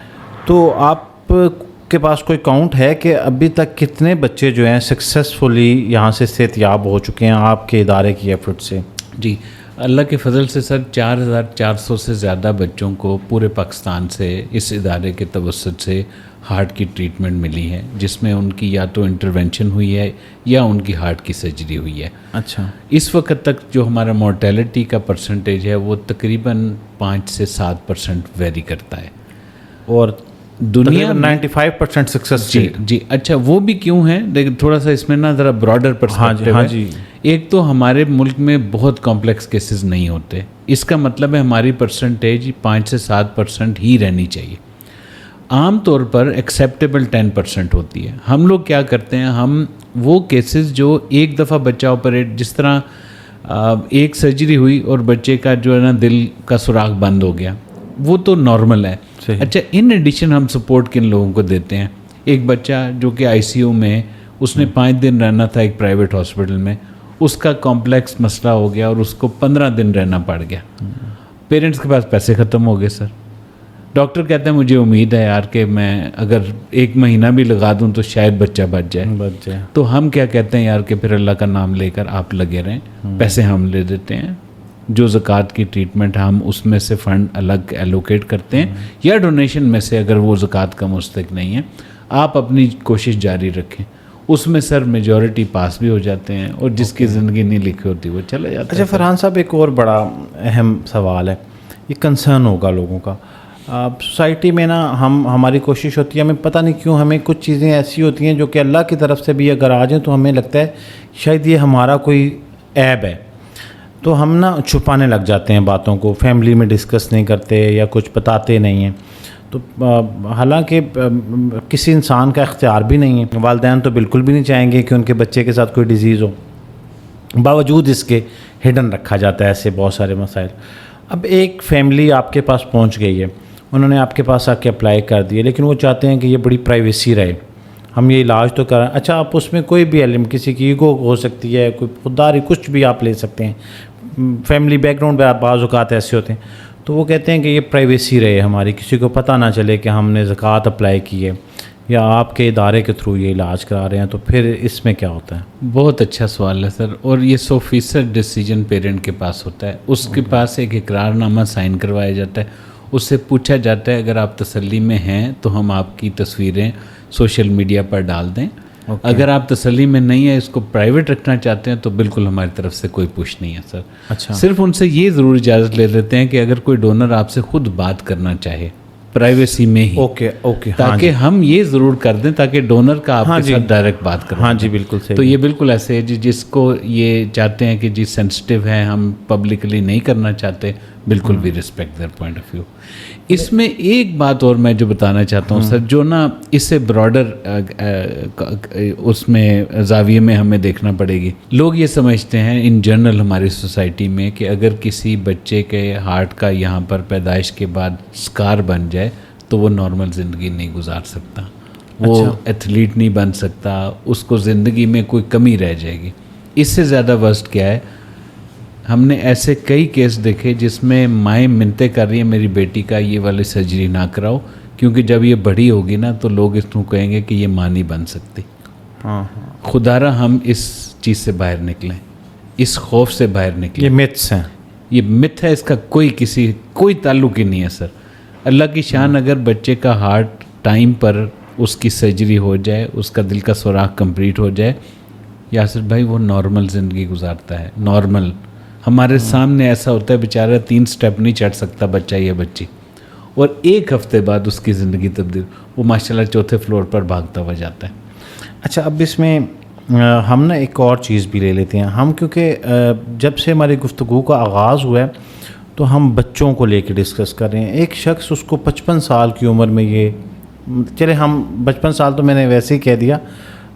تو آپ آپ کے پاس کوئی کاؤنٹ ہے کہ ابھی تک کتنے بچے جو ہیں سکسیزفلی یہاں سے صحت یاب ہو چکے ہیں آپ کے ادارے کی ایفرٹ سے؟ جی اللہ کے فضل سے سر 4400 سے زیادہ بچوں کو پورے پاکستان سے اس ادارے کے توسط سے ہارٹ کی ٹریٹمنٹ ملی ہے، جس میں ان کی یا تو انٹرونشن ہوئی ہے یا ان کی ہارٹ کی سرجری ہوئی ہے۔ اچھا، اس وقت تک جو ہمارا مورٹیلٹی کا پرسنٹیج ہے وہ تقریباً 5 سے 7% ویری کرتا ہے، اور دنیا 95% سکسیس ریٹ۔ جی اچھا وہ بھی کیوں ہے، لیکن تھوڑا سا اس میں نا ذرا براڈر پرسپیکٹیو ہے۔ جی ایک تو ہمارے ملک میں بہت کمپلیکس کیسز نہیں ہوتے، اس کا مطلب ہے ہماری پرسنٹیج 5 سے 7% ہی رہنی چاہیے۔ عام طور پر ایکسیپٹیبل 10% ہوتی ہے۔ ہم لوگ کیا کرتے ہیں، ہم وہ کیسز جو ایک دفعہ بچہ آپریٹ، جس طرح ایک سرجری ہوئی اور بچے کا جو ہے نا دل کا سوراخ بند ہو گیا، وہ تو نارمل ہے۔ اچھا ان ایڈیشن ہم سپورٹ کن لوگوں کو دیتے ہیں، ایک بچہ جو کہ آئی سی یو میں اس نے 5 دن رہنا تھا ایک پرائیویٹ ہاسپٹل میں، اس کا کمپلیکس مسئلہ ہو گیا اور اس کو 15 دن رہنا پڑ گیا۔ پیرنٹس کے پاس پیسے ختم ہو گئے سر، ڈاکٹر کہتے ہیں مجھے امید ہے یار کہ میں اگر 1 مہینہ بھی لگا دوں تو شاید بچہ بچ جائے۔ تو ہم کیا کہتے ہیں یار کہ پھر اللہ کا نام لے کر آپ لگے رہیں، پیسے ہم لے دیتے ہیں، جو زکوٰۃ کی ٹریٹمنٹ ہم اس میں سے فنڈ الگ ایلوکیٹ کرتے ہیں، یا ڈونیشن میں سے اگر وہ زکوٰۃ کا مستحق نہیں ہے، آپ اپنی کوشش جاری رکھیں، اس میں سر میجورٹی پاس بھی ہو جاتے ہیں، اور جس کی زندگی نہیں لکھی ہوتی وہ چلے جاتے ہیں۔ اچھا فرحان صاحب، ایک اور بڑا اہم سوال ہے، یہ کنسرن ہوگا لوگوں کا سوسائٹی میں نا، ہماری کوشش ہوتی ہے، ہمیں پتہ نہیں کیوں ہمیں کچھ چیزیں ایسی ہوتی ہیں جو کہ اللہ کی طرف سے بھی اگر آ جائیں تو ہمیں لگتا ہے شاید یہ ہمارا کوئی عیب ہے، تو ہم نا چھپانے لگ جاتے ہیں باتوں کو، فیملی میں ڈسکس نہیں کرتے یا کچھ بتاتے نہیں ہیں۔ تو حالانکہ کسی انسان کا اختیار بھی نہیں ہے، والدین تو بالکل بھی نہیں چاہیں گے کہ ان کے بچے کے ساتھ کوئی ڈیزیز ہو، باوجود اس کے ہڈن رکھا جاتا ہے ایسے بہت سارے مسائل۔ اب ایک فیملی آپ کے پاس پہنچ گئی ہے، انہوں نے آپ کے پاس آ کے اپلائی کر دیے، لیکن وہ چاہتے ہیں کہ یہ بڑی پرائیویسی رہے، ہم یہ علاج تو کریں۔ اچھا آپ اس میں کوئی بھی علم، کسی کی ایگو ہو سکتی ہے، کوئی خودداری، کچھ بھی آپ لے سکتے ہیں، فیملی بیک گراؤنڈ پہ بعض اوقات ایسے ہوتے ہیں، تو وہ کہتے ہیں کہ یہ پرائیویسی رہے ہماری، کسی کو پتہ نہ چلے کہ ہم نے زکوٰۃ اپلائی کی ہے یا آپ کے ادارے کے تھرو یہ علاج کرا رہے ہیں، تو پھر اس میں کیا ہوتا ہے؟ بہت اچھا سوال ہے سر، اور یہ 100% ڈیسیجن پیرنٹ کے پاس ہوتا ہے، اس کے پاس ایک اقرار نامہ سائن کروایا جاتا ہے، اس سے پوچھا جاتا ہے اگر آپ تسلی میں ہیں تو ہم آپ کی تصویریں سوشل میڈیا پر ڈال دیں، اگر آپ تسلی میں نہیں ہیں، اس کو پرائیویٹ رکھنا چاہتے ہیں، تو بالکل ہماری طرف سے کوئی پوچھ نہیں ہے سر۔ اچھا، صرف ان سے یہ ضرور اجازت لے لیتے ہیں کہ اگر کوئی ڈونر آپ سے خود بات کرنا چاہے پرائیویسی میں ہی، اوکے، تاکہ ہم یہ ضرور کر دیں تاکہ ڈونر کا آپ کے ساتھ ڈائریکٹ بات کریں۔ ہاں جی بالکل صحیح۔ تو یہ بالکل ایسے ہے جس کو یہ چاہتے ہیں کہ جی سینسٹیو ہے، ہم پبلکلی نہیں کرنا چاہتے، بالکل بھی respect their point of view. اس میں ایک بات اور میں جو بتانا چاہتا ہوں سر، جو نا اس سے براڈر اس میں زاویے میں ہمیں دیکھنا پڑے گی۔ لوگ یہ سمجھتے ہیں ان جنرل ہماری سوسائٹی میں کہ اگر کسی بچے کے ہارٹ کا یہاں پر پیدائش کے بعد اسکار بن جائے تو وہ نارمل زندگی نہیں گزار سکتا، وہ ایتھلیٹ نہیں بن سکتا، اس کو زندگی میں کوئی کمی رہ جائے گی۔ اس سے زیادہ ورسٹ کیا ہے، ہم نے ایسے کئی کیس دیکھے جس میں مائیں منتیں کر رہی ہیں میری بیٹی کا یہ والی سرجری نہ کراؤ، کیونکہ جب یہ بڑی ہوگی نا تو لوگ اس کو کہیں گے کہ یہ ماں نہیں بن سکتی۔ خدا را ہم اس چیز سے باہر نکلیں، اس خوف سے باہر نکلیں۔ یہ متس ہیں، یہ مت ہے، اس کا کوئی تعلق ہی نہیں ہے سر۔ اللہ کی شان اگر بچے کا ہارٹ ٹائم پر اس کی سرجری ہو جائے، اس کا دل کا سوراخ کمپلیٹ ہو جائے، یاسر بھائی وہ نارمل زندگی گزارتا ہے، نارمل۔ ہمارے سامنے ایسا ہوتا ہے بیچارہ 3 سٹیپ نہیں چڑھ سکتا بچہ یا بچی، اور 1 ہفتے بعد اس کی زندگی تبدیل، وہ ماشاءاللہ 4تھے فلور پر بھاگتا ہوا جاتا ہے۔ اچھا اب اس میں ہم نا ایک اور چیز بھی لے لیتے ہیں ہم، کیونکہ جب سے ہماری گفتگو کا آغاز ہوا ہے تو ہم بچوں کو لے کے ڈسکس کر رہے ہیں۔ ایک شخص اس کو 55 سال کی عمر میں، یہ چلے ہم 55 سال تو میں نے ویسے ہی کہہ دیا،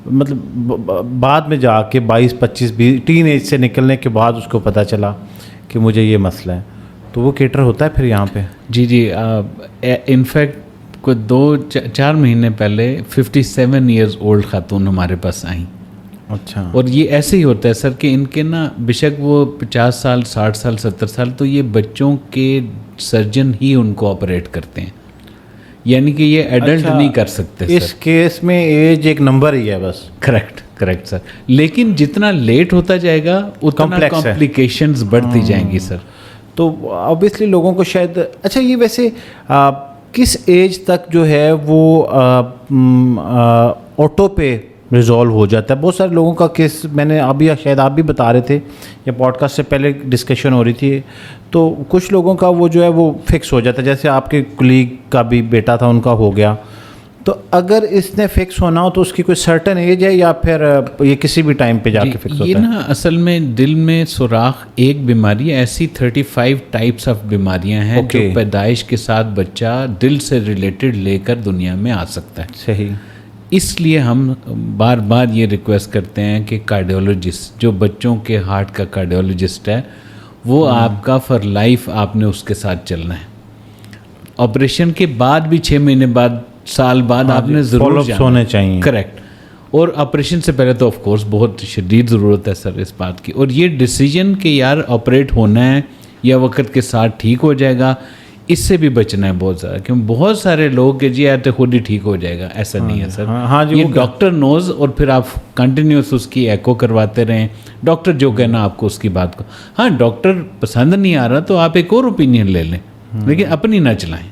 مطلب بعد میں جا کے 22 25 20 ٹین ایج سے نکلنے کے بعد اس کو پتہ چلا کہ مجھے یہ مسئلہ ہے، تو وہ کیٹر ہوتا ہے پھر یہاں پہ؟ جی انفیکٹ کوئی 2-4 مہینے پہلے 57 ایئرز اولڈ خاتون ہمارے پاس آئیں۔ اچھا، اور یہ ایسے ہی ہوتا ہے سر کہ ان کے نا بشک وہ 50 سال 60 سال 70 سال، تو یہ بچوں کے سرجن ہی ان کو آپریٹ کرتے ہیں، یعنی کہ یہ ایڈلٹ نہیں کر سکتے اس کیس میں ایج ایک نمبر ہی ہے بس. کریکٹ سر. لیکن جتنا لیٹ ہوتا جائے گا اتنا کمپلیکیشنز بڑھتی جائیں گی سر. تو اوبیسلی لوگوں کو شاید اچھا یہ ویسے کس ایج تک جو ہے وہ آٹو پے ریزالو ہو جاتا ہے؟ بہت سارے لوگوں کا کیس میں نے ابھی شاید آپ بھی بتا رہے تھے یا پوڈ کاسٹ سے پہلے ڈسکشن ہو رہی تھی، تو کچھ لوگوں کا وہ جو ہے وہ فکس ہو جاتا ہے. جیسے آپ کے کلیگ کا بھی بیٹا تھا، ان کا ہو گیا. تو اگر اس نے فکس ہونا ہو تو اس کی کوئی سرٹن ایج ہے یا پھر یہ کسی بھی ٹائم پہ جا کے فکس ہوتا ہے؟ یہ نا اصل میں دل میں سوراخ ایک بیماری ہے. ایسی 35 ٹائپس آف بیماریاں ہیں جو پیدائش کے ساتھ بچہ دل سے ریلیٹڈ لے کر دنیا میں آ سکتا ہے. صحیح. اس لیے ہم بار بار یہ ریکویسٹ کرتے ہیں کہ کارڈیولوجسٹ جو بچوں کے ہارٹ کا کارڈیولوجسٹ ہے وہ آپ کا فار لائف آپ نے اس کے ساتھ چلنا ہے. آپریشن کے بعد بھی 6 مہینے بعد، سال بعد آپ نے ضرور ہونے چاہیے. کریکٹ. اور آپریشن سے پہلے تو آف کورس بہت شدید ضرورت ہے سر اس بات کی. اور یہ ڈیسیجن کہ یار آپریٹ ہونا ہے یا وقت کے ساتھ ٹھیک ہو جائے گا، اس سے بھی بچنا ہے بہت زیادہ. کیوں بہت سارے لوگ کہ جی آتے خود ہی ٹھیک ہو جائے گا، ایسا نہیں ہے سر. یہ ڈاکٹر نوز، اور پھر آپ کنٹینیوس اس کی ایکو کرواتے رہیں. ڈاکٹر جو کہنا آپ کو اس کی بات کو، ہاں ڈاکٹر پسند نہیں آ رہا تو آپ ایک اور اوپینین لے لیں، لیکن اپنی نہ چلائیں.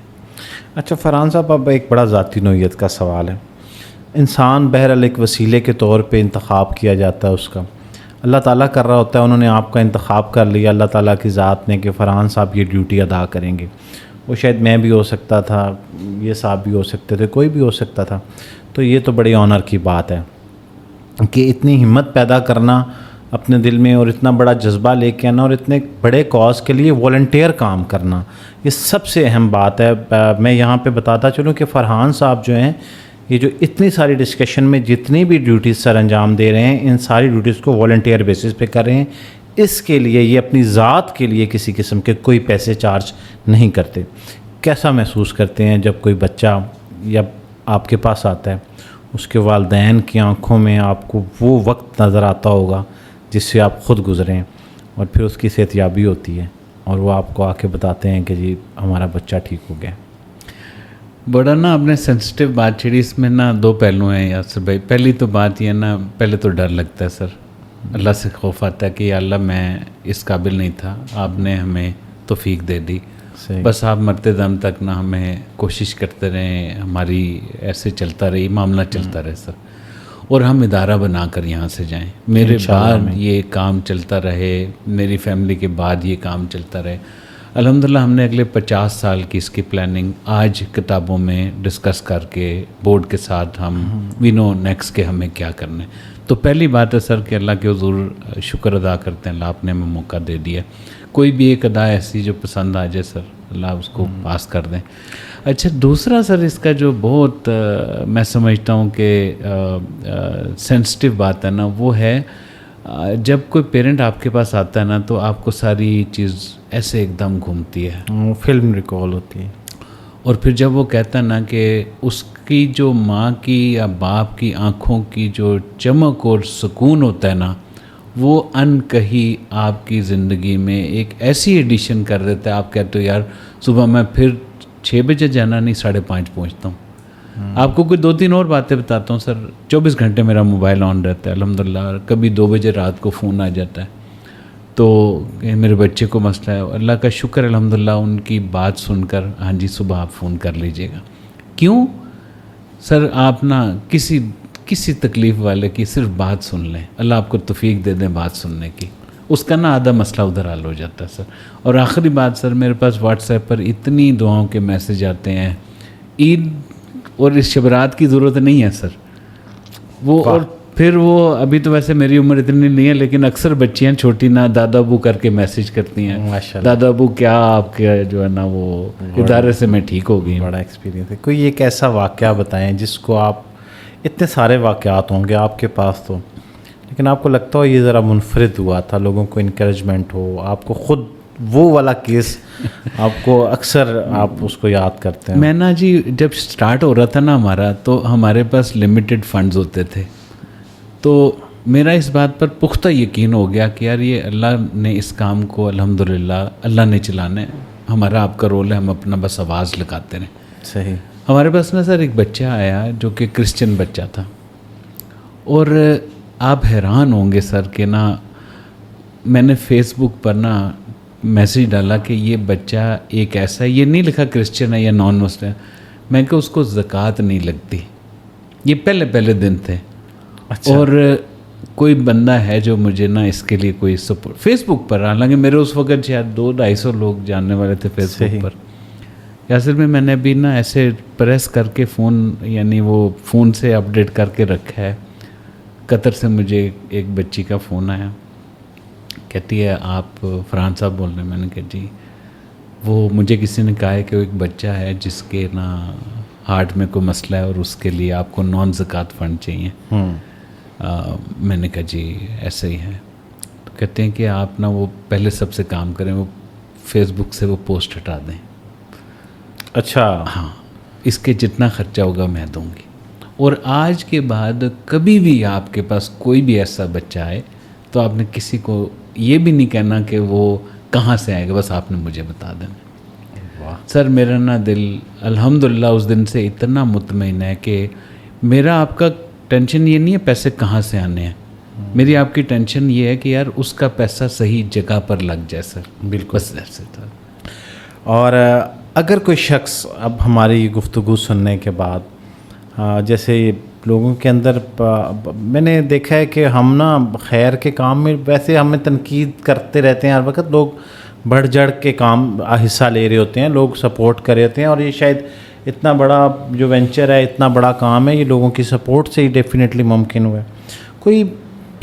اچھا فرحان صاحب، اب ایک بڑا ذاتی نوعیت کا سوال ہے. انسان بہرحال ایک وسیلے کے طور پہ انتخاب کیا جاتا ہے، اس کا اللہ تعالیٰ کر رہا ہوتا ہے. انہوں نے آپ کا انتخاب کر لیا اللہ تعالیٰ کی ذات نے کہ فرحان صاحب یہ ڈیوٹی ادا کریں گے. وہ شاید میں بھی ہو سکتا تھا، یہ صاحب بھی ہو سکتے تھے، کوئی بھی ہو سکتا تھا. تو یہ تو بڑی آنر کی بات ہے کہ اتنی ہمت پیدا کرنا اپنے دل میں اور اتنا بڑا جذبہ لے کے آنا اور اتنے بڑے کاز کے لیے والنٹیئر کام کرنا، یہ سب سے اہم بات ہے. میں یہاں پہ بتاتا چلوں کہ فرحان صاحب جو ہیں یہ جو اتنی ساری ڈسکشن میں جتنی بھی ڈیوٹیز سر انجام دے رہے ہیں، ان ساری ڈیوٹیز کو والنٹیئر بیسس پہ کر رہے ہیں. اس کے لیے یہ اپنی ذات کے لیے کسی قسم کے کوئی پیسے چارج نہیں کرتے. کیسا محسوس کرتے ہیں جب کوئی بچہ یا آپ کے پاس آتا ہے، اس کے والدین کی آنکھوں میں آپ کو وہ وقت نظر آتا ہوگا جس سے آپ خود گزریں، اور پھر اس کی صحتیابی ہوتی ہے اور وہ آپ کو آ کے بتاتے ہیں کہ جی ہمارا بچہ ٹھیک ہو گیا؟ بڑا نا آپ نے سینسٹیو بات چھڑی. اس میں نا 2 پہلو ہیں یاسر بھائی. پہلی تو بات یہ نا، پہلے تو ڈر لگتا ہے سر، اللہ سے خوف آتا ہے کہ یا اللہ میں اس قابل نہیں تھا، آپ نے ہمیں توفیق دے دی. بس آپ مرتے دم تک نہ ہمیں کوشش کرتے رہیں، ہماری ایسے چلتا رہی، معاملہ چلتا رہے سر، اور ہم ادارہ بنا کر یہاں سے جائیں. میرے بعد یہ کام چلتا رہے، میری فیملی کے بعد یہ کام چلتا رہے. الحمدللہ ہم نے اگلے 50 سال کی اس کی پلاننگ آج کتابوں میں ڈسکس کر کے بورڈ کے ساتھ ہم وی نو نیکسٹ کہ ہمیں کیا کرنا ہے. تو پہلی بات ہے سر کہ اللہ کے حضور شکر ادا کرتے ہیں، اللہ آپ نے ہمیں موقع دے دیا. کوئی بھی ایک ادا ایسی جو پسند آ جائے سر، اللہ اس کو پاس کر دیں. اچھا دوسرا سر اس کا جو بہت میں سمجھتا ہوں کہ سینسٹیو بات ہے نا، وہ ہے جب کوئی پیرنٹ آپ کے پاس آتا ہے نا تو آپ کو ساری چیز ایسے ایک دم گھومتی ہے، فلم ریکال ہوتی ہے. اور پھر جب وہ کہتا ہے نا کہ اس کی جو ماں کی یا باپ کی آنکھوں کی جو چمک اور سکون ہوتا ہے نا، وہ ان کہیں آپ کی زندگی میں ایک ایسی ایڈیشن کر دیتا ہے. آپ کہتے ہو یار صبح میں پھر 6 بجے جانا نہیں 5:30 پہنچتا ہوں. آپ کو کوئی 2-3 اور باتیں بتاتا ہوں سر. 24 گھنٹے میرا موبائل آن رہتا ہے الحمدللہ. کبھی 2 بجے رات کو فون آ جاتا ہے تو میرے بچے کو مسئلہ ہے، اللہ کا شکر الحمدللہ ان کی بات سن کر ہاں جی صبح آپ فون کر لیجئے گا. کیوں سر؟ آپ نا کسی تکلیف والے کی صرف بات سن لیں، اللہ آپ کو توفیق دے دیں بات سننے کی، اس کا نا آدھا مسئلہ ادھر حل ہو جاتا ہے سر. اور آخری بات سر، میرے پاس واٹس ایپ پر اتنی دعاؤں کے میسج آتے ہیں. عید اور اس شبرات کی ضرورت نہیں ہے سر وہ. اور پھر وہ ابھی تو ویسے میری عمر اتنی نہیں ہے لیکن اکثر بچیاں چھوٹی نا دادا ابو کر کے میسج کرتی ہیں، دادا ابو کیا آپ کے جو ہے نا وہ ادارے سے میں ٹھیک ہو گئی. بڑا ایکسپیرینس ہے. کوئی ایک ایسا واقعہ بتائیں جس کو آپ، اتنے سارے واقعات ہوں گے آپ کے پاس تو، لیکن آپ کو لگتا ہو یہ ذرا منفرد ہوا تھا، لوگوں کو انکریجمنٹ ہو، آپ کو خود وہ والا کیس آپ کو اکثر آپ اس کو یاد کرتے ہیں؟ میں نا جی جب سٹارٹ ہو رہا تھا نا ہمارا، تو ہمارے پاس لمیٹڈ فنڈز ہوتے تھے. تو میرا اس بات پر پختہ یقین ہو گیا کہ یار یہ اللہ نے اس کام کو الحمدللہ اللہ نے چلانا ہے، ہمارا آپ کا رول ہے، ہم اپنا بس آواز لگاتے رہیں. صحیح. ہمارے پاس نا سر ایک بچہ آیا جو کہ کرسچن بچہ تھا, اور آپ حیران ہوں گے سر کہ نا میں نے فیس بک پر نا میسیج ڈالا کہ یہ بچہ ایک ایسا ہے, یہ نہیں لکھا کرسچن ہے یا نان مسلم, میں کہ اس کو زکوٰۃ نہیں لگتی. یہ پہلے دن تھے. اچھا. اور کوئی بندہ ہے جو مجھے نا اس کے لیے کوئی سپورٹ فیس بک پر, حالانکہ میرے اس وقت شاید 200-250 لوگ جاننے والے تھے فیس بک پر. یاسر میں نے ابھی نا ایسے پریس کر کے فون, یعنی وہ فون سے اپڈیٹ کر کے رکھا ہے. قطر سے مجھے ایک بچی کا فون آیا, کہتی ہے آپ فرحان صاحب بول رہے ہیں؟ میں نے کہا جی. وہ مجھے کسی نے کہا ہے کہ وہ ایک بچہ ہے جس کے نا ہارٹ میں کوئی مسئلہ ہے اور اس کے لیے آپ کو نان زکوٰۃ فنڈ چاہیے. میں نے کہا جی ایسا ہی ہے. تو کہتے ہیں کہ آپ نا وہ پہلے سب سے کام کریں, وہ فیس بک سے وہ پوسٹ ہٹا دیں. اچھا. ہاں, اس کے جتنا خرچہ ہوگا میں دوں گی. اور آج کے بعد کبھی بھی آپ کے پاس کوئی بھی ایسا بچہ آئے تو آپ نے کسی کو یہ بھی نہیں کہنا کہ وہ کہاں سے آئے گا, بس آپ نے مجھے بتا دینا. سر میرا نا دل الحمدللہ اس دن سے اتنا مطمئن ہے کہ میرا آپ کا ٹینشن یہ نہیں ہے پیسے کہاں سے آنے ہیں, میری آپ کی ٹینشن یہ ہے کہ یار اس کا پیسہ صحیح جگہ پر لگ جائے سر. بالکل. بس ایسے تھا. اور اگر کوئی شخص اب ہماری گفتگو سننے کے بعد جیسے لوگوں کے اندر میں نے دیکھا ہے کہ ہم نا خیر کے کام میں ویسے ہمیں تنقید کرتے رہتے ہیں ہر وقت, لوگ بڑھ چڑھ کے کام حصہ لے رہے ہوتے ہیں, لوگ سپورٹ کر رہے ہوتے ہیں, اور یہ شاید اتنا بڑا جو وینچر ہے, اتنا بڑا کام ہے, یہ لوگوں کی سپورٹ سے ہی ڈیفینیٹلی ممکن ہوا ہے. کوئی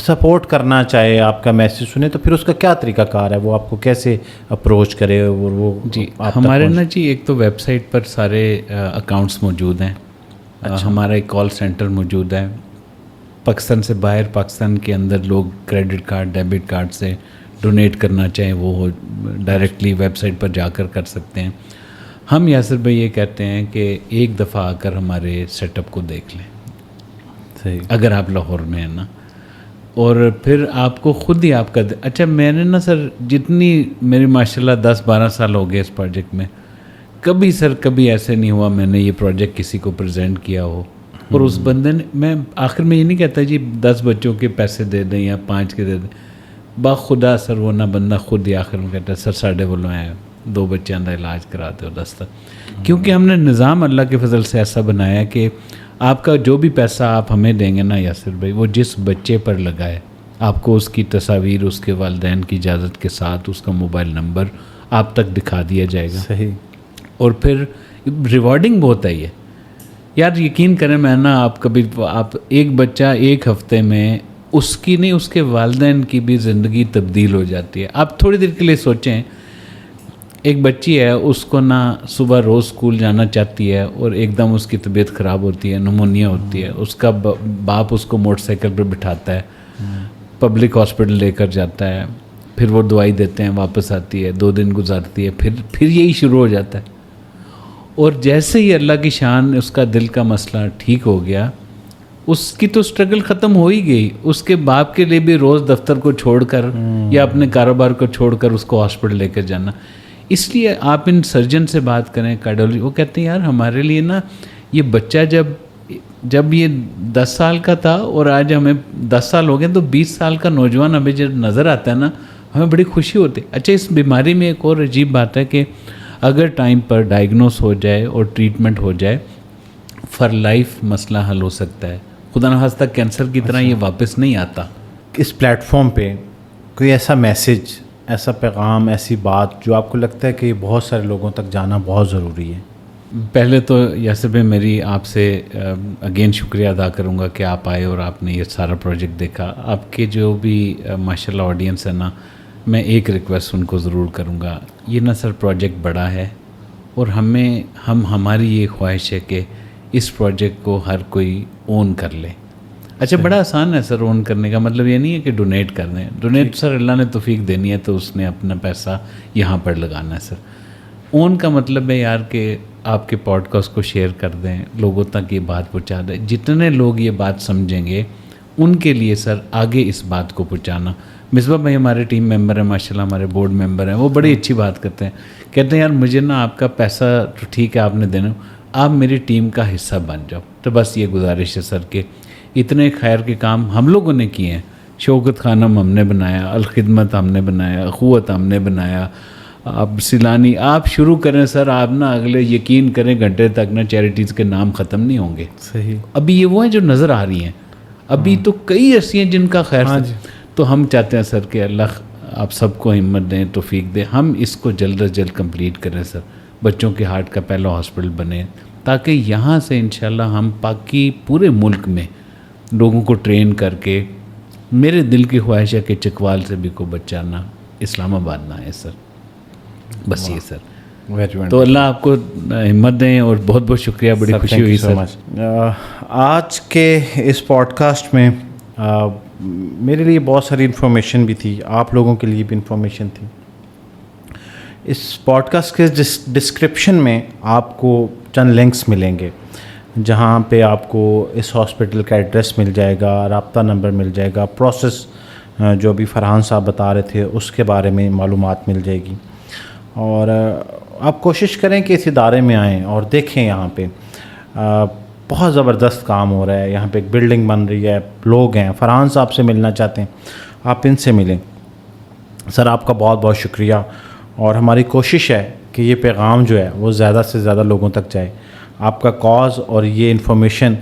سپورٹ کرنا چاہے, آپ کا میسیج سنے, تو پھر اس کا کیا طریقہ کار ہے, وہ آپ کو کیسے اپروچ کرے؟ اور وہ جی ہمارے نا جی ایک تو ویب سائٹ پر سارے اکاؤنٹس موجود ہیں. ہمارا ایک کال سینٹر موجود ہے. پاکستان سے باہر, پاکستان کے اندر لوگ کریڈٹ کارڈ ڈیبٹ کارڈ سے ڈونیٹ کرنا چاہیں وہ ڈائریکٹلی ویب سائٹ پر جا کر کر سکتے ہیں. ہم یاسر بھائی یہ کہتے ہیں کہ ایک دفعہ آ کر ہمارے سیٹ اپ کو دیکھ لیں. صحیح. اگر آپ لاہور میں ہیں نا, اور پھر آپ کو خود ہی آپ کا اچھا میں نے نا سر جتنی میری ماشاءاللہ 10-12 سال ہو گئے اس پروجیکٹ میں, کبھی ایسے نہیں ہوا میں نے یہ پروجیکٹ کسی کو پریزنٹ کیا ہو اور اس بندے نے, میں آخر میں یہ نہیں کہتا جی 10 بچوں کے پیسے دے دیں یا 5 کے دے دیں, باخدا سر وہ نہ بندہ خود ہی آخر میں کہتا ہے سر ساڑھے بولو ہیں 2 بچوں کا علاج کراتے ہو 10 تک. کیونکہ ہم نے نظام اللہ کے فضل سے ایسا بنایا کہ آپ کا جو بھی پیسہ آپ ہمیں دیں گے نا یاسر بھائی, وہ جس بچے پر لگائے آپ کو اس کی تصاویر اس کے والدین کی اجازت کے ساتھ اس کا موبائل نمبر آپ تک دکھا دیا جائے گا. صحیح. اور پھر ریوارڈنگ بہت ہے یہ یار, یقین کریں میں نا آپ کبھی آپ ایک بچہ ایک ہفتے میں اس کی نہیں اس کے والدین کی بھی زندگی تبدیل ہو جاتی ہے. آپ تھوڑی دیر کے لیے سوچیں, ایک بچی ہے اس کو نا صبح روز اسکول جانا چاہتی ہے اور ایک دم اس کی طبیعت خراب ہوتی ہے, نمونیا ہوتی ہے, اس کا باپ اس کو موٹر سائیکل پر بٹھاتا ہے, پبلک ہاسپٹل لے کر جاتا ہے, پھر وہ دوائی دیتے ہیں, واپس آتی ہے, 2 دن گزارتی ہے, پھر یہی شروع ہو جاتا ہے. اور جیسے ہی اللہ کی شان اس کا دل کا مسئلہ ٹھیک ہو گیا, اس کی تو سٹرگل ختم ہو ہی گئی. اس کے باپ کے لیے بھی روز دفتر کو چھوڑ کر یا اپنے کاروبار کو چھوڑ کر اس کو ہاسپٹل لے کر جانا. اس لیے آپ ان سرجن سے بات کریں, کارڈیولوجی, وہ کہتے ہیں یار ہمارے لیے نا یہ بچہ جب یہ 10 سال کا تھا اور آج ہمیں 10 سال ہو گئے, تو 20 سال کا نوجوان ہمیں جب نظر آتا ہے نا ہمیں بڑی خوشی ہوتی ہے. اچھا اس بیماری میں ایک اور عجیب بات ہے کہ اگر ٹائم پر ڈائگنوس ہو جائے اور ٹریٹمنٹ ہو جائے, فار لائف مسئلہ حل ہو سکتا ہے. خدا نخواستہ کینسر کی طرح یہ واپس نہیں آتا. اس پلیٹ فارم پہ کوئی ایسا میسیج, ایسا پیغام, ایسی بات جو آپ کو لگتا ہے کہ یہ بہت سارے لوگوں تک جانا بہت ضروری ہے؟ پہلے تو یاسر بھائی میری آپ سے اگین شکریہ ادا کروں گا کہ آپ آئے اور آپ نے یہ سارا پروجیکٹ دیکھا. آپ کے جو بھی ماشاءاللہ آڈینس ہے نا, میں ایک ریکویسٹ ان کو ضرور کروں گا. یہ نا سر پروجیکٹ بڑا ہے اور ہماری یہ خواہش ہے کہ اس پروجیکٹ کو ہر کوئی اون کر لے. اچھا بڑا آسان ہے سر اون کرنے کا, مطلب یہ نہیں ہے کہ ڈونیٹ کر دیں. ڈونیٹ سر اللہ نے توفیق دینی ہے تو اس نے اپنا پیسہ یہاں پر لگانا ہے. سر اون کا مطلب ہے یار کہ آپ کے پوڈ کاسٹ کو شیئر کر دیں, لوگوں تک یہ بات پہنچا دیں. جتنے لوگ یہ بات سمجھیں گے ان کے لیے سر آگے اس بات کو پہنچانا. مصباح بھائی ہمارے ٹیم ممبر ہیں, ماشاءاللہ ہمارے بورڈ ممبر ہیں, وہ بڑی اچھی بات کرتے ہیں. کہتے ہیں یار مجھے نا آپ کا پیسہ تو ٹھیک ہے آپ نے دینا, آپ میری ٹیم کا حصہ بن جاؤ. تو بس یہ گزارش ہے سر کہ اتنے خیر کے کام ہم لوگوں نے کیے ہیں. شوکت خانم ہم نے بنایا, الخدمت ہم نے بنایا, اخوت ہم نے بنایا, اب سیلانی آپ شروع کریں سر. آپ نا اگلے یقین کریں گھنٹے تک نا چیریٹیز کے نام ختم نہیں ہوں گے. صحیح. ابھی یہ وہ ہیں جو نظر آ رہی ہیں, ابھی تو کئی ایسی ہیں جن کا خیر تو ہم چاہتے ہیں سر کہ اللہ آپ سب کو ہمت دیں, توفیق دیں, ہم اس کو جلد از جلد کمپلیٹ کریں سر. بچوں کے ہارٹ کا پہلا ہاسپٹل بنے تاکہ یہاں سے انشاءاللہ ہم باقی پورے ملک میں لوگوں کو ٹرین کر کے, میرے دل کی خواہش ہے کہ چکوال سے بھی کوئی بچہ نہ اسلام آباد نہ آئے سر. بس یہ سر. تو اللہ آپ کو ہمت دیں اور بہت بہت شکریہ, بڑی خوشی ہوئی سر. آج کے اس پوڈ کاسٹ میں میرے لیے بہت ساری انفارمیشن بھی تھی, آپ لوگوں کے لیے بھی انفارمیشن تھی. اس پوڈ کاسٹ کے ڈسکرپشن میں آپ کو چند لنکس ملیں گے جہاں پہ آپ کو اس ہاسپٹل کا ایڈریس مل جائے گا, رابطہ نمبر مل جائے گا, پروسیس جو ابھی فرحان صاحب بتا رہے تھے اس کے بارے میں معلومات مل جائے گی. اور آپ کوشش کریں کہ اس ادارے میں آئیں اور دیکھیں. یہاں پہ بہت زبردست کام ہو رہا ہے. یہاں پہ ایک بلڈنگ بن رہی ہے, لوگ ہیں. فرحان صاحب سے ملنا چاہتے ہیں آپ ان سے ملیں. سر آپ کا بہت بہت شکریہ, اور ہماری کوشش ہے کہ یہ پیغام جو ہے وہ زیادہ سے زیادہ لوگوں تک جائے. آپ کا کاز اور یہ انفارمیشن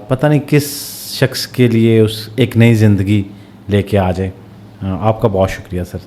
پتہ نہیں کس شخص کے لیے ایک نئی زندگی لے کے آ جائے. آپ کا بہت شکریہ سر.